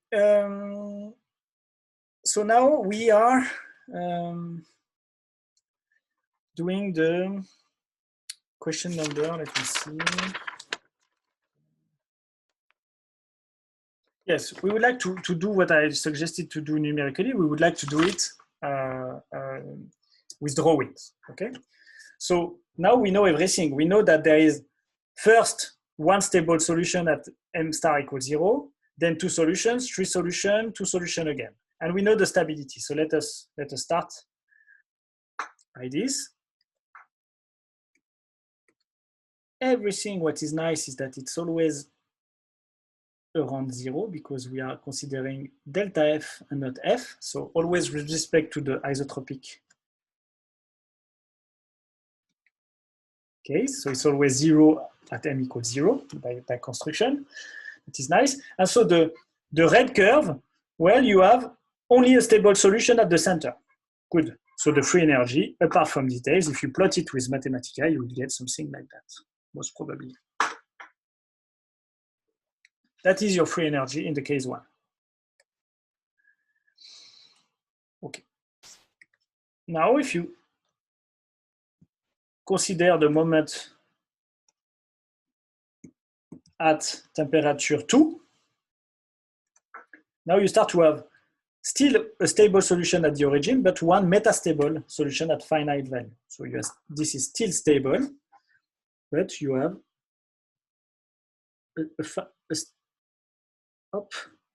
A: so now we are doing the question number, let me see. Yes, we would like to do what I suggested to do numerically. We would like to do it with drawings, okay? So now we know everything. We know that there is first one stable solution at m star equals 0, then two solutions, three solutions, two solutions again. And we know the stability. So let us start by this. Everything what is nice is that it's always around 0 because we are considering delta F and not F. So always with respect to the isotropic case. So it's always 0 at m equals 0 by construction. It is nice. And so the red curve, well, you have only a stable solution at the center. Good. So the free energy, apart from details, if you plot it with Mathematica, you will get something like that, most probably. That is your free energy in the case 1. Okay. Now, if you consider the moment at temperature 2, now you start to have still a stable solution at the origin, but one metastable solution at finite value. So you have, this is still stable, but you have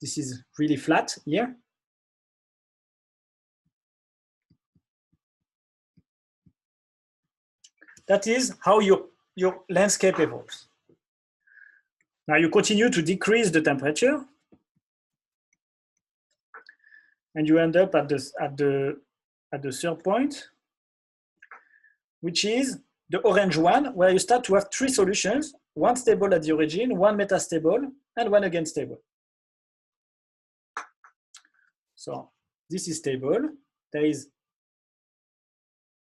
A: this is really flat here. That is how your landscape evolves. Now you continue to decrease the temperature, and you end up at the third point, which is the orange one, where you start to have three solutions: one stable at the origin, one metastable, and one again stable. So this is stable. There is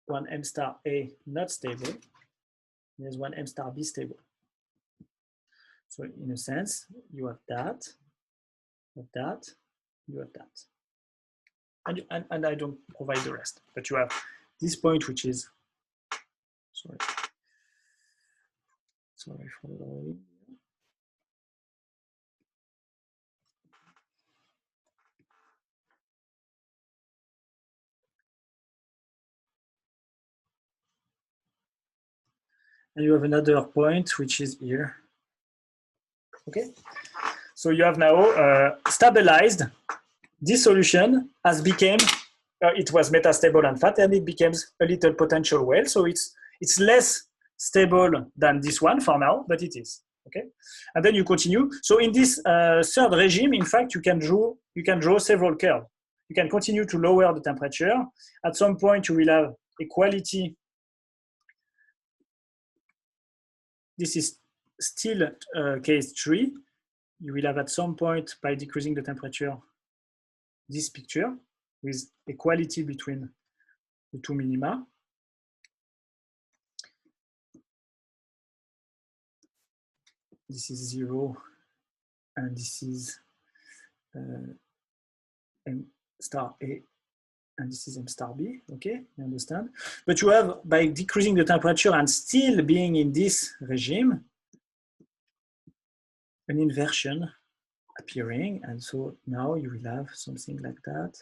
A: one m star A not stable. There's one m star B stable. So in a sense, you have that, you have that, you have that. And I don't provide the rest, but you have this point, which is, sorry for the drawing. And you have another point, which is here. Okay, so you have now stabilized this solution as became, it was metastable and fat, and it becomes a little potential well. So it's less stable than this one for now, but it is. Okay, and then you continue. So in this third regime, in fact, you can draw several curves. You can continue to lower the temperature. At some point, you will have equality. This is still case 3. You will have at some point, by decreasing the temperature, this picture. with equality between the two minima. This is 0, and this is M star A, and this is M star B. Okay, you understand? But you have, by decreasing the temperature and still being in this regime, an inversion appearing, and so now you will have something like that,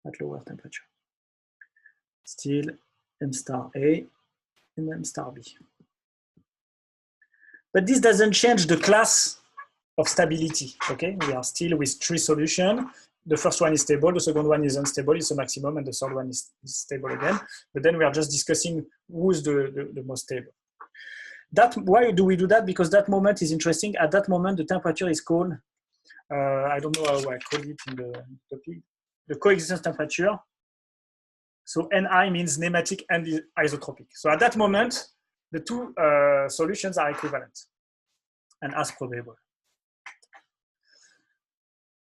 A: at lower temperature. Still M star A and M star B. But this doesn't change the class of stability, okay? We are still with 3 solutions. The first one is stable, the second one is unstable, it's a maximum, and the third one is stable again. But then we are just discussing who's the most stable. Why do we do that? Because that moment is interesting. At that moment, the temperature is called, I don't know how I call it in the topic, the coexistence temperature. So Ni means nematic and isotropic. So at that moment, the two solutions are equivalent and as probable.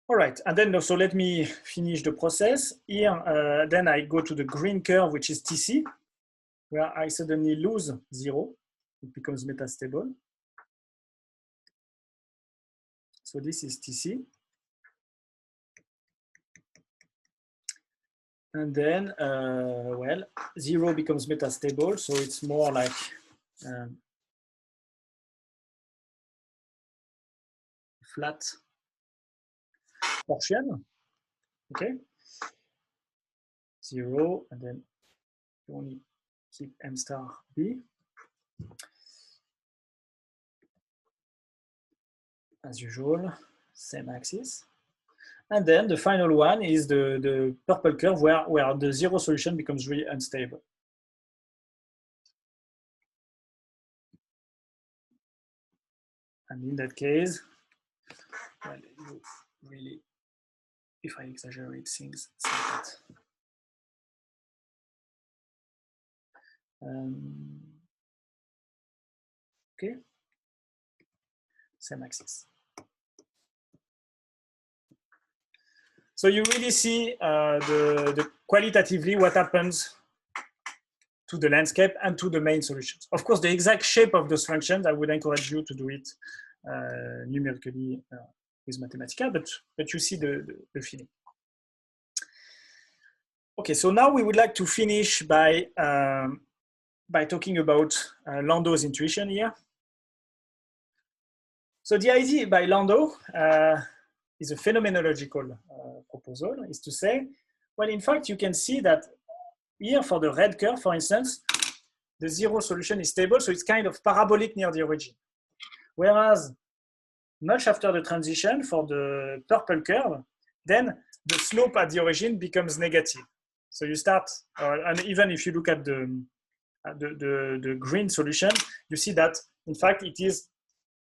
A: All right, and then so let me finish the process. Here, then I go to the green curve, which is TC, where I suddenly lose 0. It becomes metastable. So this is TC. And then, well, 0 becomes metastable, so it's more like flat portion, okay? 0, and then you only keep M star B. As usual, same axis. And then the final one is the purple curve where the 0 solution becomes really unstable. And in that case, well, you really, if I exaggerate things, it's like that. Okay, same axis. So you really see the qualitatively what happens to the landscape and to the main solutions. Of course, the exact shape of those functions, I would encourage you to do it numerically with Mathematica, but you see the feeling. Okay, so now we would like to finish by talking about Landau's intuition here. So the idea by Landau is a phenomenological proposal, is to say, well, in fact, you can see that here for the red curve, for instance, the 0 solution is stable, so it's kind of parabolic near the origin. Whereas much after the transition for the purple curve, then the slope at the origin becomes negative. So you start, and even if you look at the green solution, you see that, in fact, it is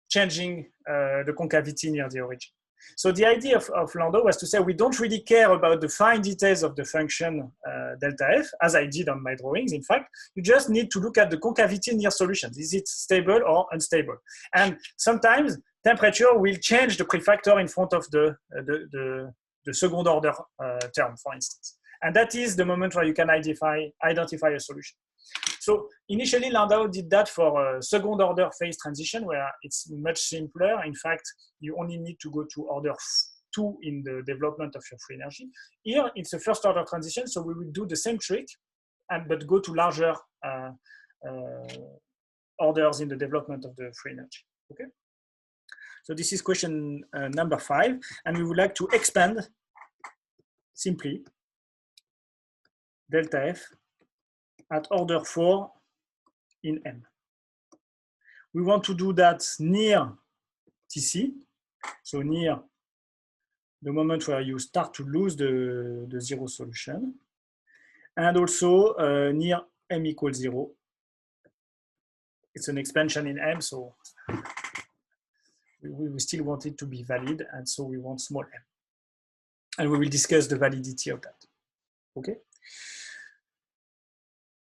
A: changing the concavity near the origin. So the idea of Landau was to say we don't really care about the fine details of the function delta f, as I did on my drawings. In fact, you just need to look at the concavity near solutions. Is it stable or unstable? And sometimes temperature will change the prefactor in front of the second order term, for instance. And that is the moment where you can identify a solution. So initially, Landau did that for a second order phase transition where it's much simpler. In fact, you only need to go to order 2 in the development of your free energy. Here, it's a first order transition, so we will do the same trick, but go to larger orders in the development of the free energy. Okay. So this is question number 5, and we would like to expand simply delta F at order 4 in M. We want to do that near TC, so near the moment where you start to lose the 0 solution, and also near M equals 0. It's an expansion in M, so we still want it to be valid, and so we want small m. And we will discuss the validity of that. Okay?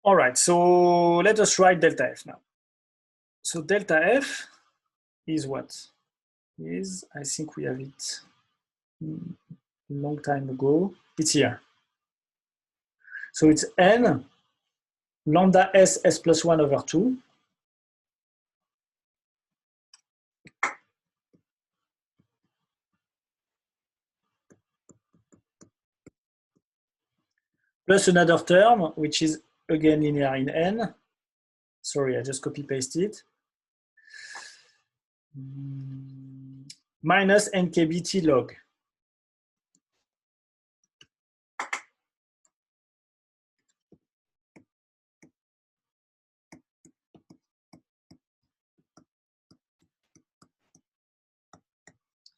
A: All right, so let us write delta F now. So delta F is what? I think we have it long time ago. It's here. So it's n lambda s plus 1 over 2 plus another term, which is again linear in n. Sorry, I just copy-paste it. Minus nkbt log.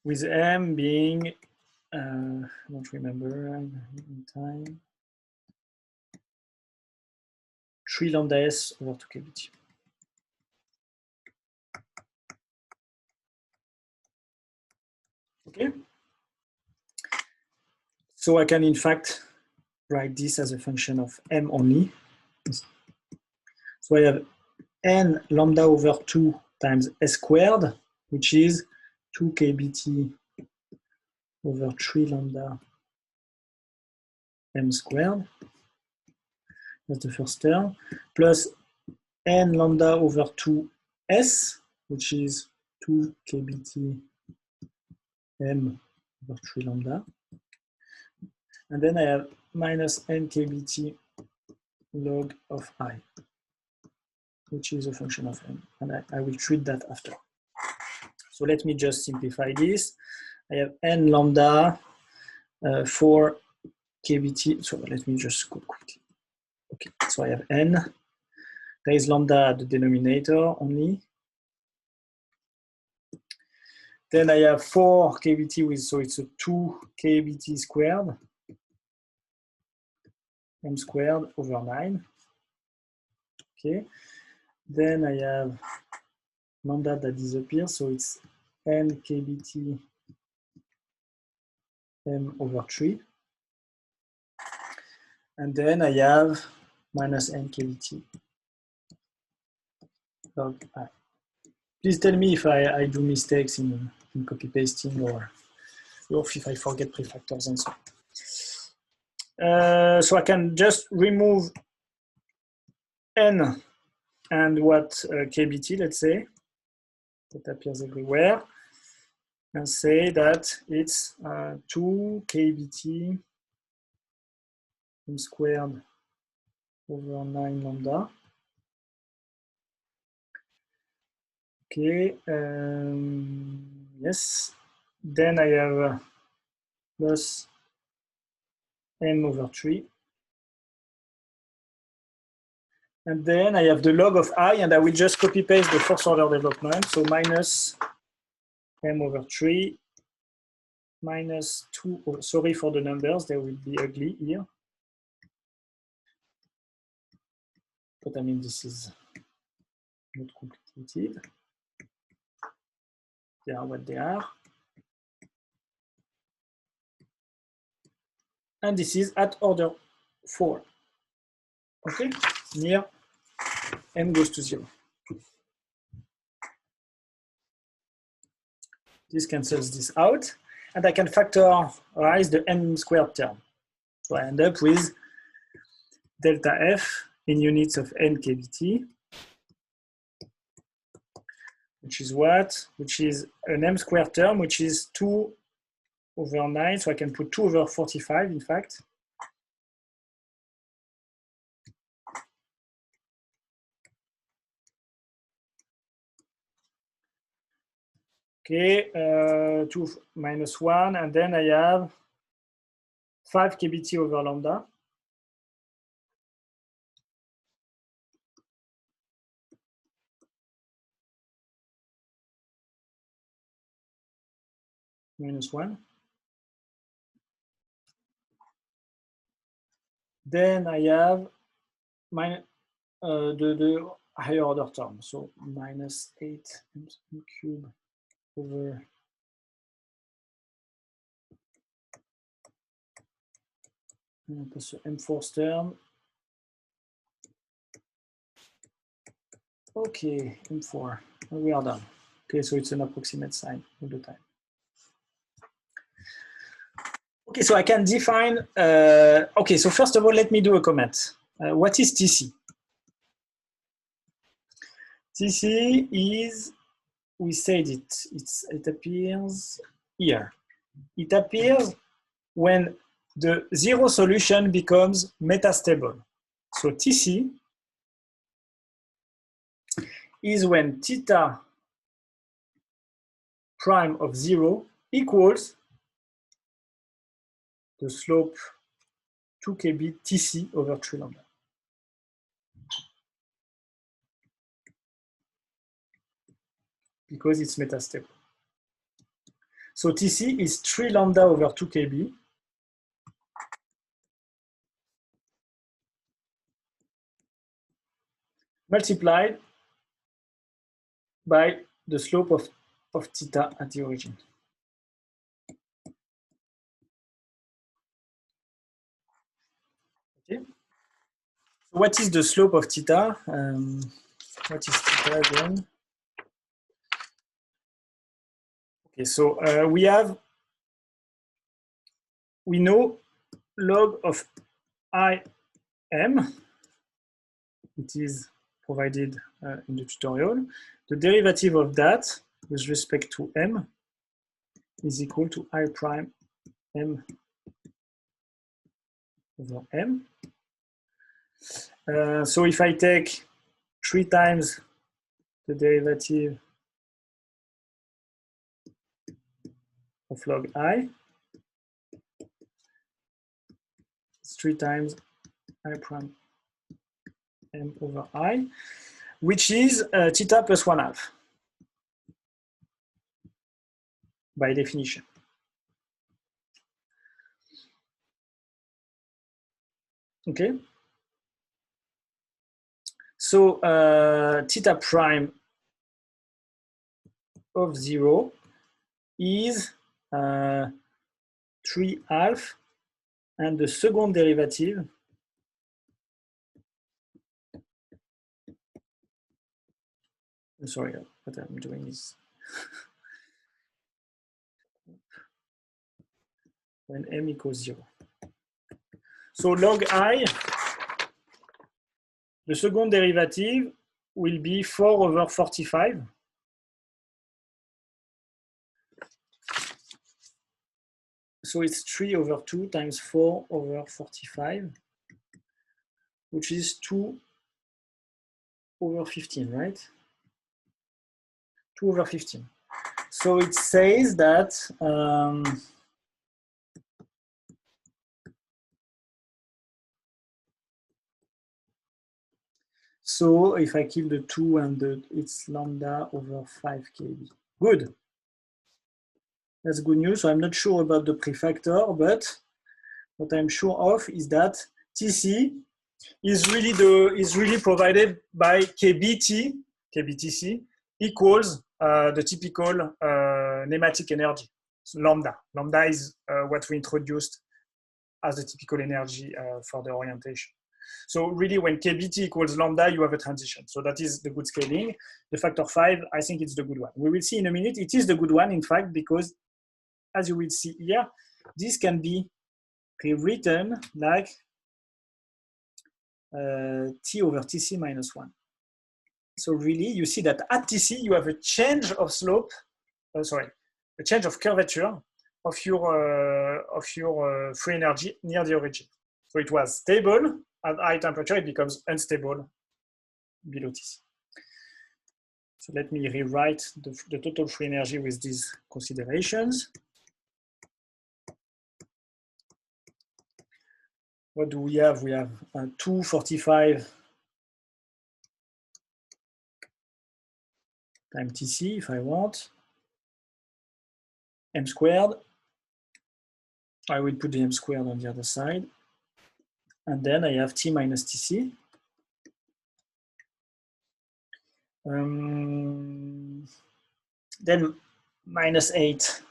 A: With m being, I don't remember in time, 3 lambda s over 2 kbt. Okay. So I can in fact write this as a function of m only. So I have n lambda over 2 times s squared, which is 2 kbt over 3 lambda m squared. That's the first term, plus n lambda over 2s, which is 2 kbt m over 3 lambda. And then I have minus n kbt log of I, which is a function of m. And I will treat that after. So let me just simplify this. I have n lambda 4 kbt. So let me just go quickly. Okay, so I have n. There is lambda at the denominator only. Then I have 4 kbt with, so it's a 2 kbt squared, m squared over 9. Okay. Then I have lambda that disappears, so it's n kbt m over 3. And then I have minus n kbt log I. Please tell me if I do mistakes in copy pasting or if I forget prefactors and so on. So I can just remove n and what kbt, let's say, that appears everywhere, and say that it's 2 kbt m squared over 9 lambda. Okay, yes. Then I have plus m over 3. And then I have the log of I, and I will just copy paste the first order development. So minus m over 3 minus 2. Oh, sorry for the numbers, they will be ugly here. But I mean, this is not complicated. They are what they are. And this is at order 4. Okay, near m goes to 0. This cancels this out, and I can factorize the m squared term. So I end up with delta f in units of n kbt, which is what? Which is an m squared term, which is 2 over 9. So I can put 2 over 45, in fact. Okay, 2 minus 1, and then I have 5 kbt over lambda. Minus 1. Then I have the higher order term, so minus 8 m cubed over plus m4 term. Okay, m4, we are done. Okay, so it's an approximate sign all the time. Okay, so I can define, okay, so first of all, let me do a comment. What is TC? TC is, we said it appears here. It appears when the zero solution becomes metastable. So TC is when theta prime of 0 equals the slope 2 kb TC over 3 lambda. Because it's metastable. So TC is 3 lambda over 2 kb multiplied by the slope of theta at the origin. Okay. So what is the slope of theta? What is theta again? Okay, so we know log of im. It is provided in the tutorial. The derivative of that with respect to m is equal to I prime m over m. So if I take 3 times the derivative of log I, it's 3 times I prime m over I, which is theta plus 1/2 by definition. Okay. So theta prime of 0 is 3/2, and the second derivative I'm sorry, what I'm doing is when m equals 0. So log I, the second derivative will be 4 over 45. So it's 3 over 2 times 4 over 45, which is 2 over 15, right? 2 over 15. So it says that so if I kill the 2 and it's lambda over 5 kb. Good. That's good news. So I'm not sure about the prefactor, but what I'm sure of is that TC is really provided by kBTC equals the typical nematic energy, so lambda. Lambda is what we introduced as the typical energy for the orientation. So really when kBT equals lambda, you have a transition. So that is the good scaling. The factor 5, I think it's the good one. We will see in a minute. It is the good one, in fact, because as you will see here, this can be rewritten like T over TC minus 1. So really, you see that at TC, you have a change of slope, a change of curvature of your free energy near the origin. So it was stable at high temperature, it becomes unstable below TC. So let me rewrite the total free energy with these considerations. What do we have? We have 245 times TC if I want, m squared. I will put the m squared on the other side. And then I have T minus TC. Then minus 8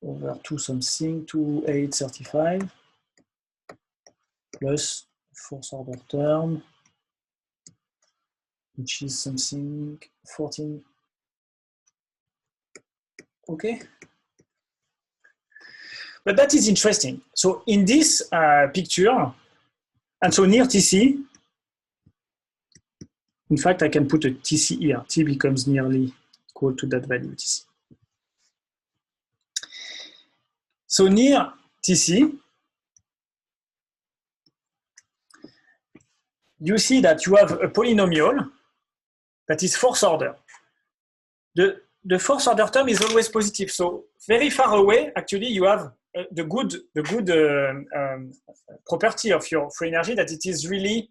A: over 2 something, 2835 plus fourth order term, which is something 14. Okay. But that is interesting. So in this picture, and so near TC, in fact, I can put a TC here. T becomes nearly equal to that value, TC. So near TC, you see that you have a polynomial that is fourth order. The fourth order term is always positive. So very far away, actually, you have the good property of your free energy that it is really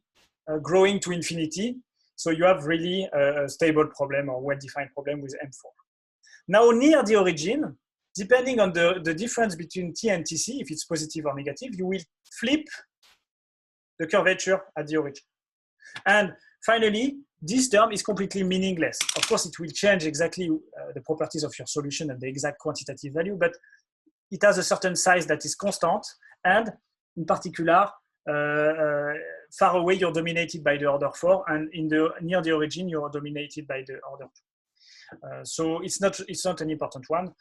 A: growing to infinity. So you have really a stable problem or well-defined problem with M4. Now near the origin, depending on the difference between T and TC, if it's positive or negative, you will flip the curvature at the origin. And finally, this term is completely meaningless. Of course, it will change exactly the properties of your solution and the exact quantitative value, but it has a certain size that is constant. And in particular, far away, you're dominated by the order 4, and near the origin, you're dominated by the order 2. So it's not an important one,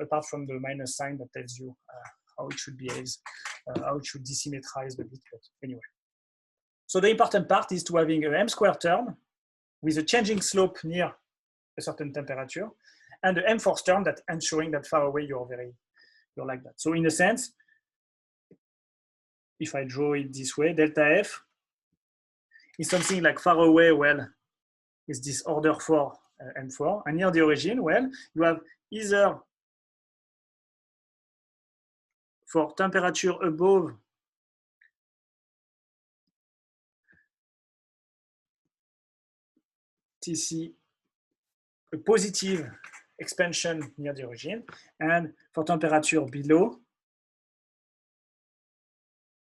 A: apart from the minus sign that tells you how it should behave, how it should desymmetrize a bit, but anyway. So the important part is to having an M² term with a changing slope near a certain temperature, and the M4 term that ensuring that far away you're like that. So in a sense, if I draw it this way, delta F is something like far away, well, is this order 4 M4, and near the origin, well, you have either for temperature above TC, a positive expansion near the origin, and for temperature below,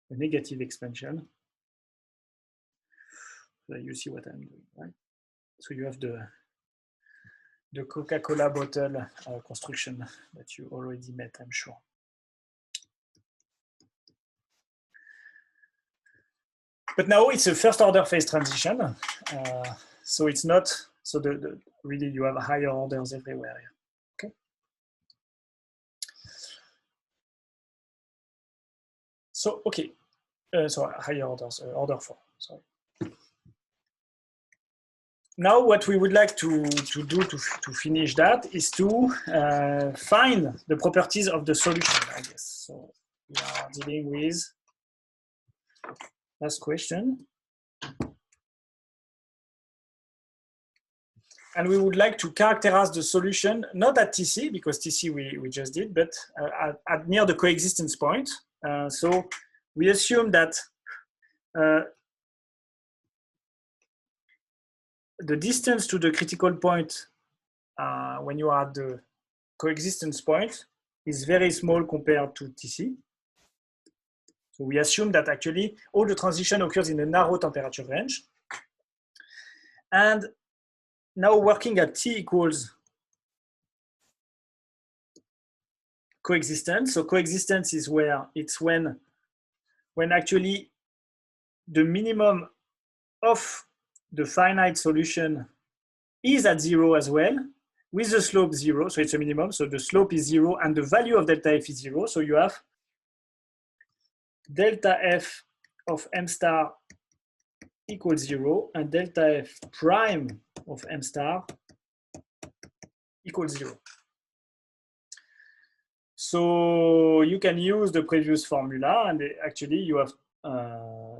A: a negative expansion. So you see what I'm doing, right? So you have the Coca-Cola bottle construction that you already met, I'm sure. But now it's a first order phase transition. So it's not, so really you have higher orders everywhere. Okay. So, okay. So higher orders, order 4, sorry. Now what we would like to do to finish that is to find the properties of the solution, I guess. So we are dealing with last question. And we would like to characterize the solution, not at TC, because TC we just did, but at near the coexistence point. So we assume that the distance to the critical point when you are at the coexistence point is very small compared to TC. So we assume that actually all the transition occurs in a narrow temperature range. And now working at T equals coexistence. So coexistence is where it's when actually the minimum of the finite solution is at 0 as well, with the slope 0. So it's a minimum. So the slope is 0 and the value of delta F is 0. So you have delta F of M star equals 0 and delta F prime of M star equals 0. So you can use the previous formula, and actually you have,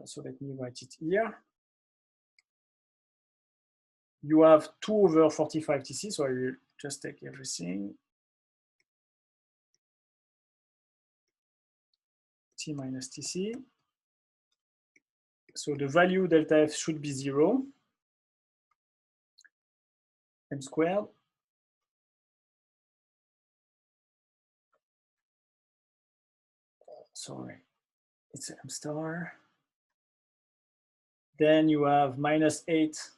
A: so let me write it here. You have 2 over 45 TC, so I will just take everything. T minus TC. So the value delta F should be 0. M squared. Sorry, it's M star. Then you have minus 8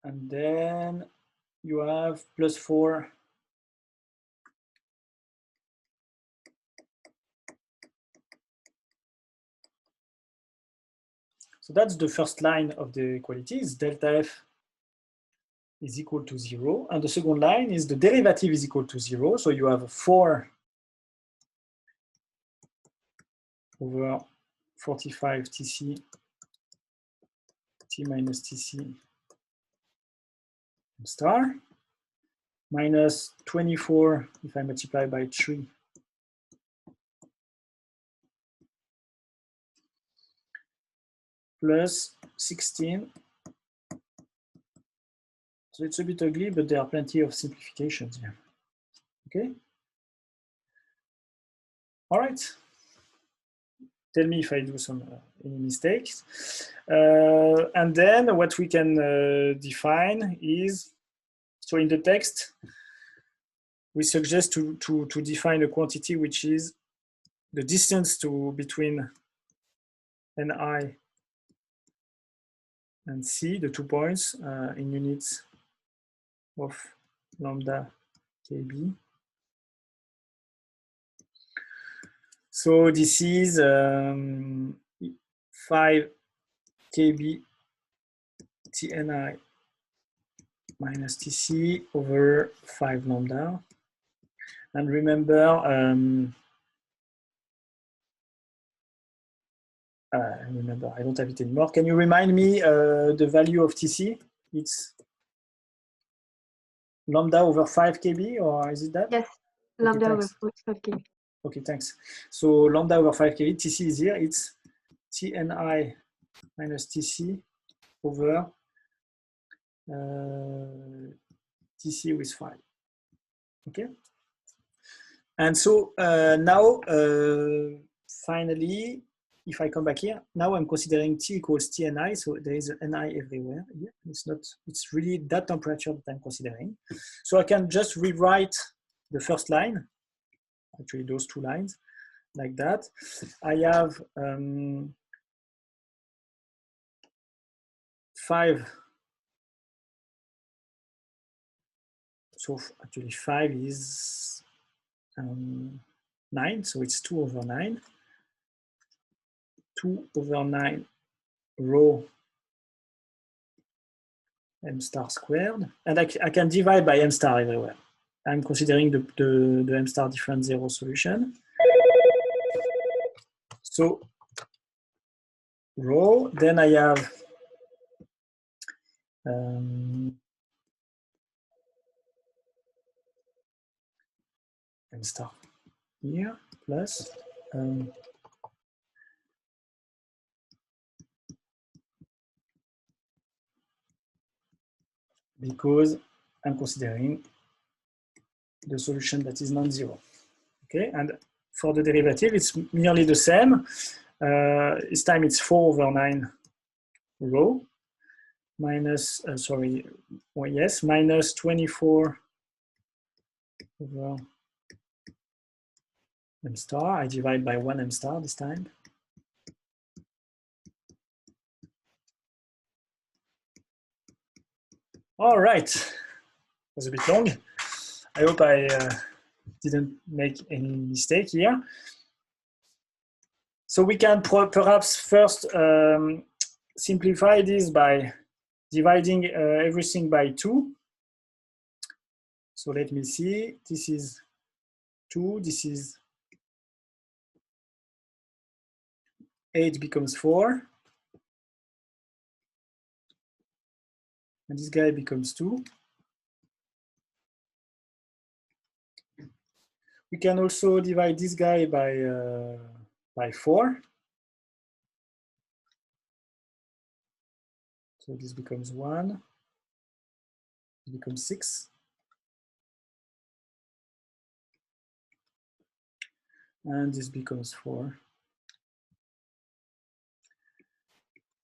A: and then you have plus 4 so that's the first line of the equalities. Delta F is equal to 0. And the second line is the derivative is equal to 0. So you have 4 over 45 Tc T minus Tc star minus 24 if I multiply by 3 plus 16. So it's a bit ugly, but there are plenty of simplifications here. Okay. All right. Tell me if I do some any mistakes. And then what we can define is, so in the text, we suggest to define a quantity which is the distance between Ni and C, the 2 points, in units of lambda kb. So this is 5 kb Tni minus Tc over 5 lambda. And remember, I don't have it anymore. Can you remind me the value of Tc? It's lambda over 5 kb, or is it that?
C: Yes, lambda
A: Okay,
C: over 5 kb.
A: Okay, thanks. So lambda over 5 kb, Tc is here. It's Tni minus Tc over Tc with 5. Okay. And so now, finally, if I come back here, now I'm considering T equals Tni, so there is an Ni everywhere. Yeah, it's really that temperature that I'm considering. So I can just rewrite the first line, actually those 2 lines, like that. I have 5. So actually 5 is 9, so it's 2 over 9. 2 over 9 rho m star squared. And I can divide by m star everywhere. I'm considering the m star different 0 solution. So rho, then I have m star here plus because I'm considering the solution that is non-zero. Okay, and for the derivative, it's nearly the same. This time it's 4 over 9 rho minus, minus 24 over m star. I divide by 1 m star this time. All right, it was a bit long. I hope I didn't make any mistake here. So we can perhaps first simplify this by dividing everything by 2. So let me see, this is 2, this is 8 becomes 4. And this guy becomes 2. We can also divide this guy by 4. So this becomes 1. It becomes 6. And this becomes 4.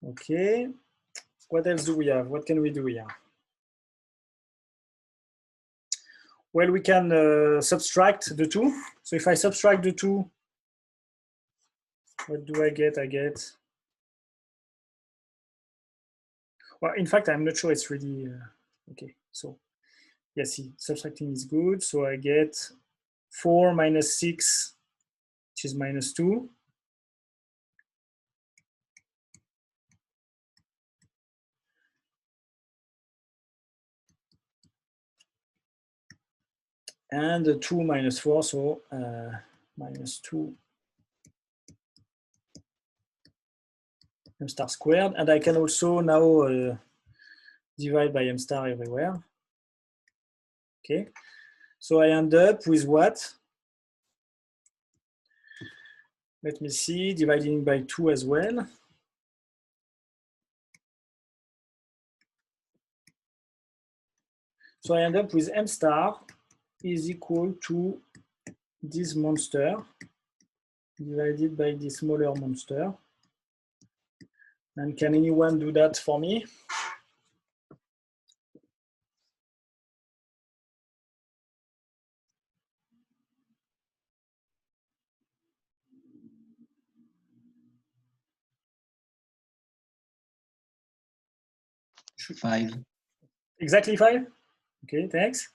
A: Okay. What else do we have? What can we do here? Well, we can subtract the 2. So if I subtract the 2, what do I get? I get, well, in fact, I'm not sure it's really, okay. So yeah, see, subtracting is good. So I get 4 minus 6, which is minus 2. and 2 minus 4, so minus 2 m star squared. And I can also now divide by m star everywhere. Okay, so I end up with what? Let me see, dividing by 2 as well. So I end up with m star is equal to this monster divided by this smaller monster. And can anyone do that for me?
E: Five.
A: Exactly 5? Okay, thanks.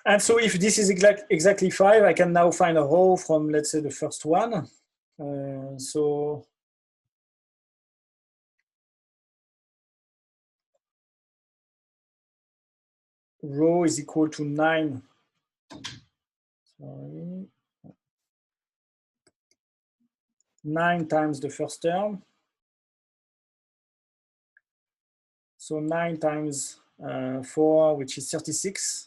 A: And so if this is exactly 5, I can now find a row from, let's say, the first one. So rho is equal to 9. Sorry. 9 times the first term. So 9 times 4, which is 36.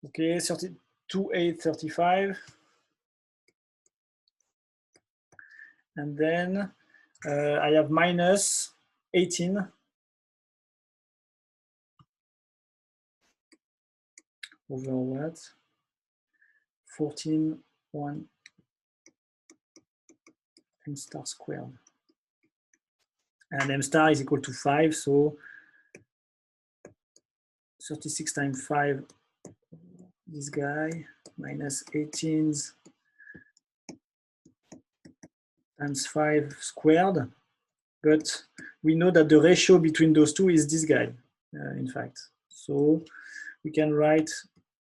A: Okay, 32, 8, 35. And then I have minus 18 over what? 14, 1 m star squared. And m star is equal to 5, so 36 times 5, this guy, minus 18 times 5 squared. But we know that the ratio between those two is this guy, in fact. So we can write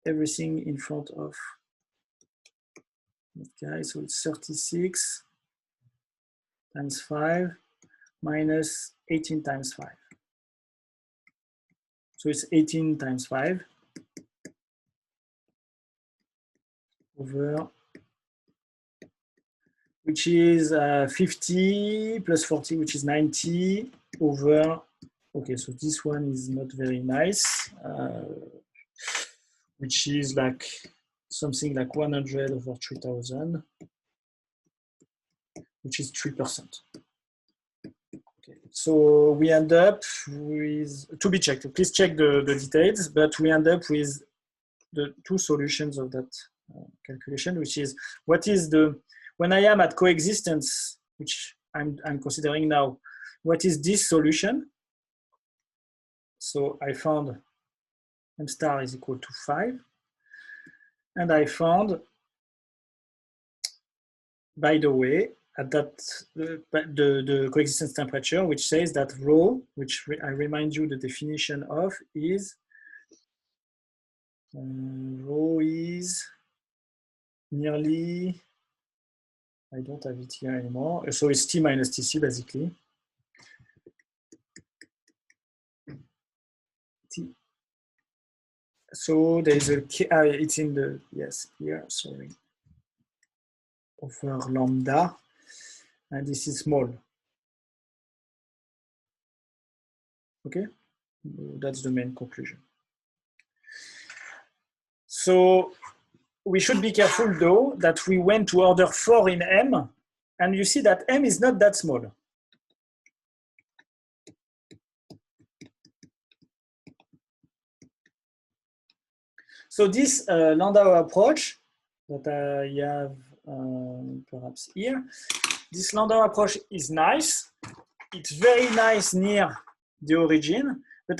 A: everything in front of that guy. So it's 36 times 5 minus 18 times 5. So it's 18 times 5 over, which is 50 plus 40, which is 90 over, okay, so this one is not very nice, which is like something like 100 over 3000, which is 3%. Okay, so we end up with, to be checked, please check the details, but we end up with the two solutions of that calculation, which is what is the, when I am at coexistence, which I'm considering now, what is this solution? So I found m star is equal to 5. And I found, by the way, at that the coexistence temperature, which says that rho, which I remind you the definition of, is rho is nearly, I don't have it here anymore, so it's T minus TC basically. T. So there is a, it's in the, yes, here, sorry, over lambda, and this is small. Okay, that's the main conclusion. So we should be careful though that we went to order 4 in M, and you see that M is not that small. So this Landau approach that I have perhaps here, this Landau approach is nice. It's very nice near the origin, but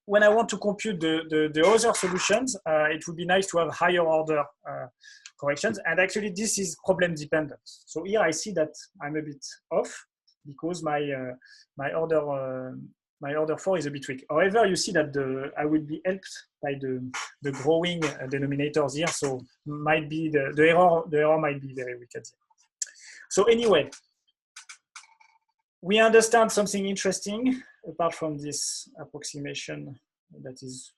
A: when I want to compute the other solutions, it would be nice to have higher order corrections. And actually, this is problem dependent. So here I see that I'm a bit off because my order 4 is a bit weak. However, you see that I will be helped by the growing denominators here. So might be the error might be very weak at the end. So anyway, we understand something interesting apart from this approximation that is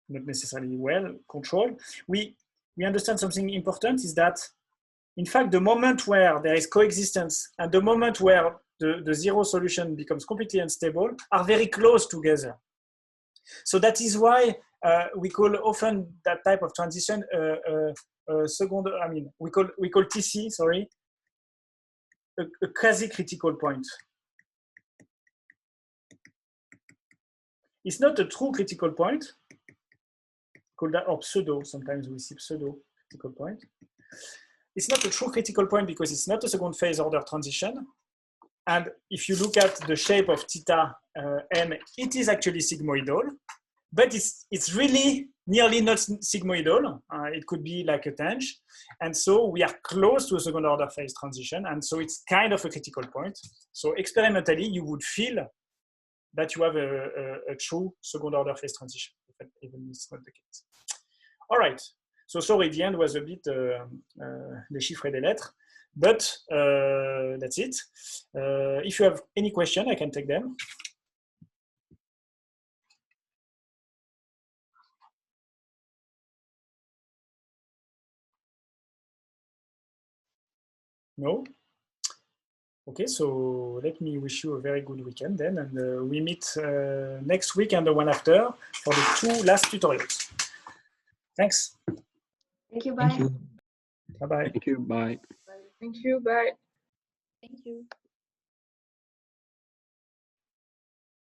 A: not necessarily well controlled. We understand something important is that, in fact, the moment where there is coexistence and the moment where the zero solution becomes completely unstable are very close together. So that is why we call often that type of transition second. I mean, we call TC, sorry, a quasi-critical point. It's not a true critical point, called that, or pseudo. Sometimes we see pseudo critical point. It's not a true critical point because it's not a second phase order transition. And if you look at the shape of theta m, it is actually sigmoidal, but it's really nearly not sigmoidal. It could be like a tangent. And so we are close to a second order phase transition. And so it's kind of a critical point. So experimentally, you would feel that you have a true second order phase transition, even if it's not the case. All right. So sorry, the end was a bit les chiffres et des lettres, but that's it. If you have any question, I can take them. No? Okay, so let me wish you a very good weekend then, and we meet next week and the one after for the 2 last tutorials. Thanks.
C: Thank you. Bye.
E: Thank you.
A: Bye-bye.
F: Thank you. Bye.
G: Thank you. Bye.
D: Thank you.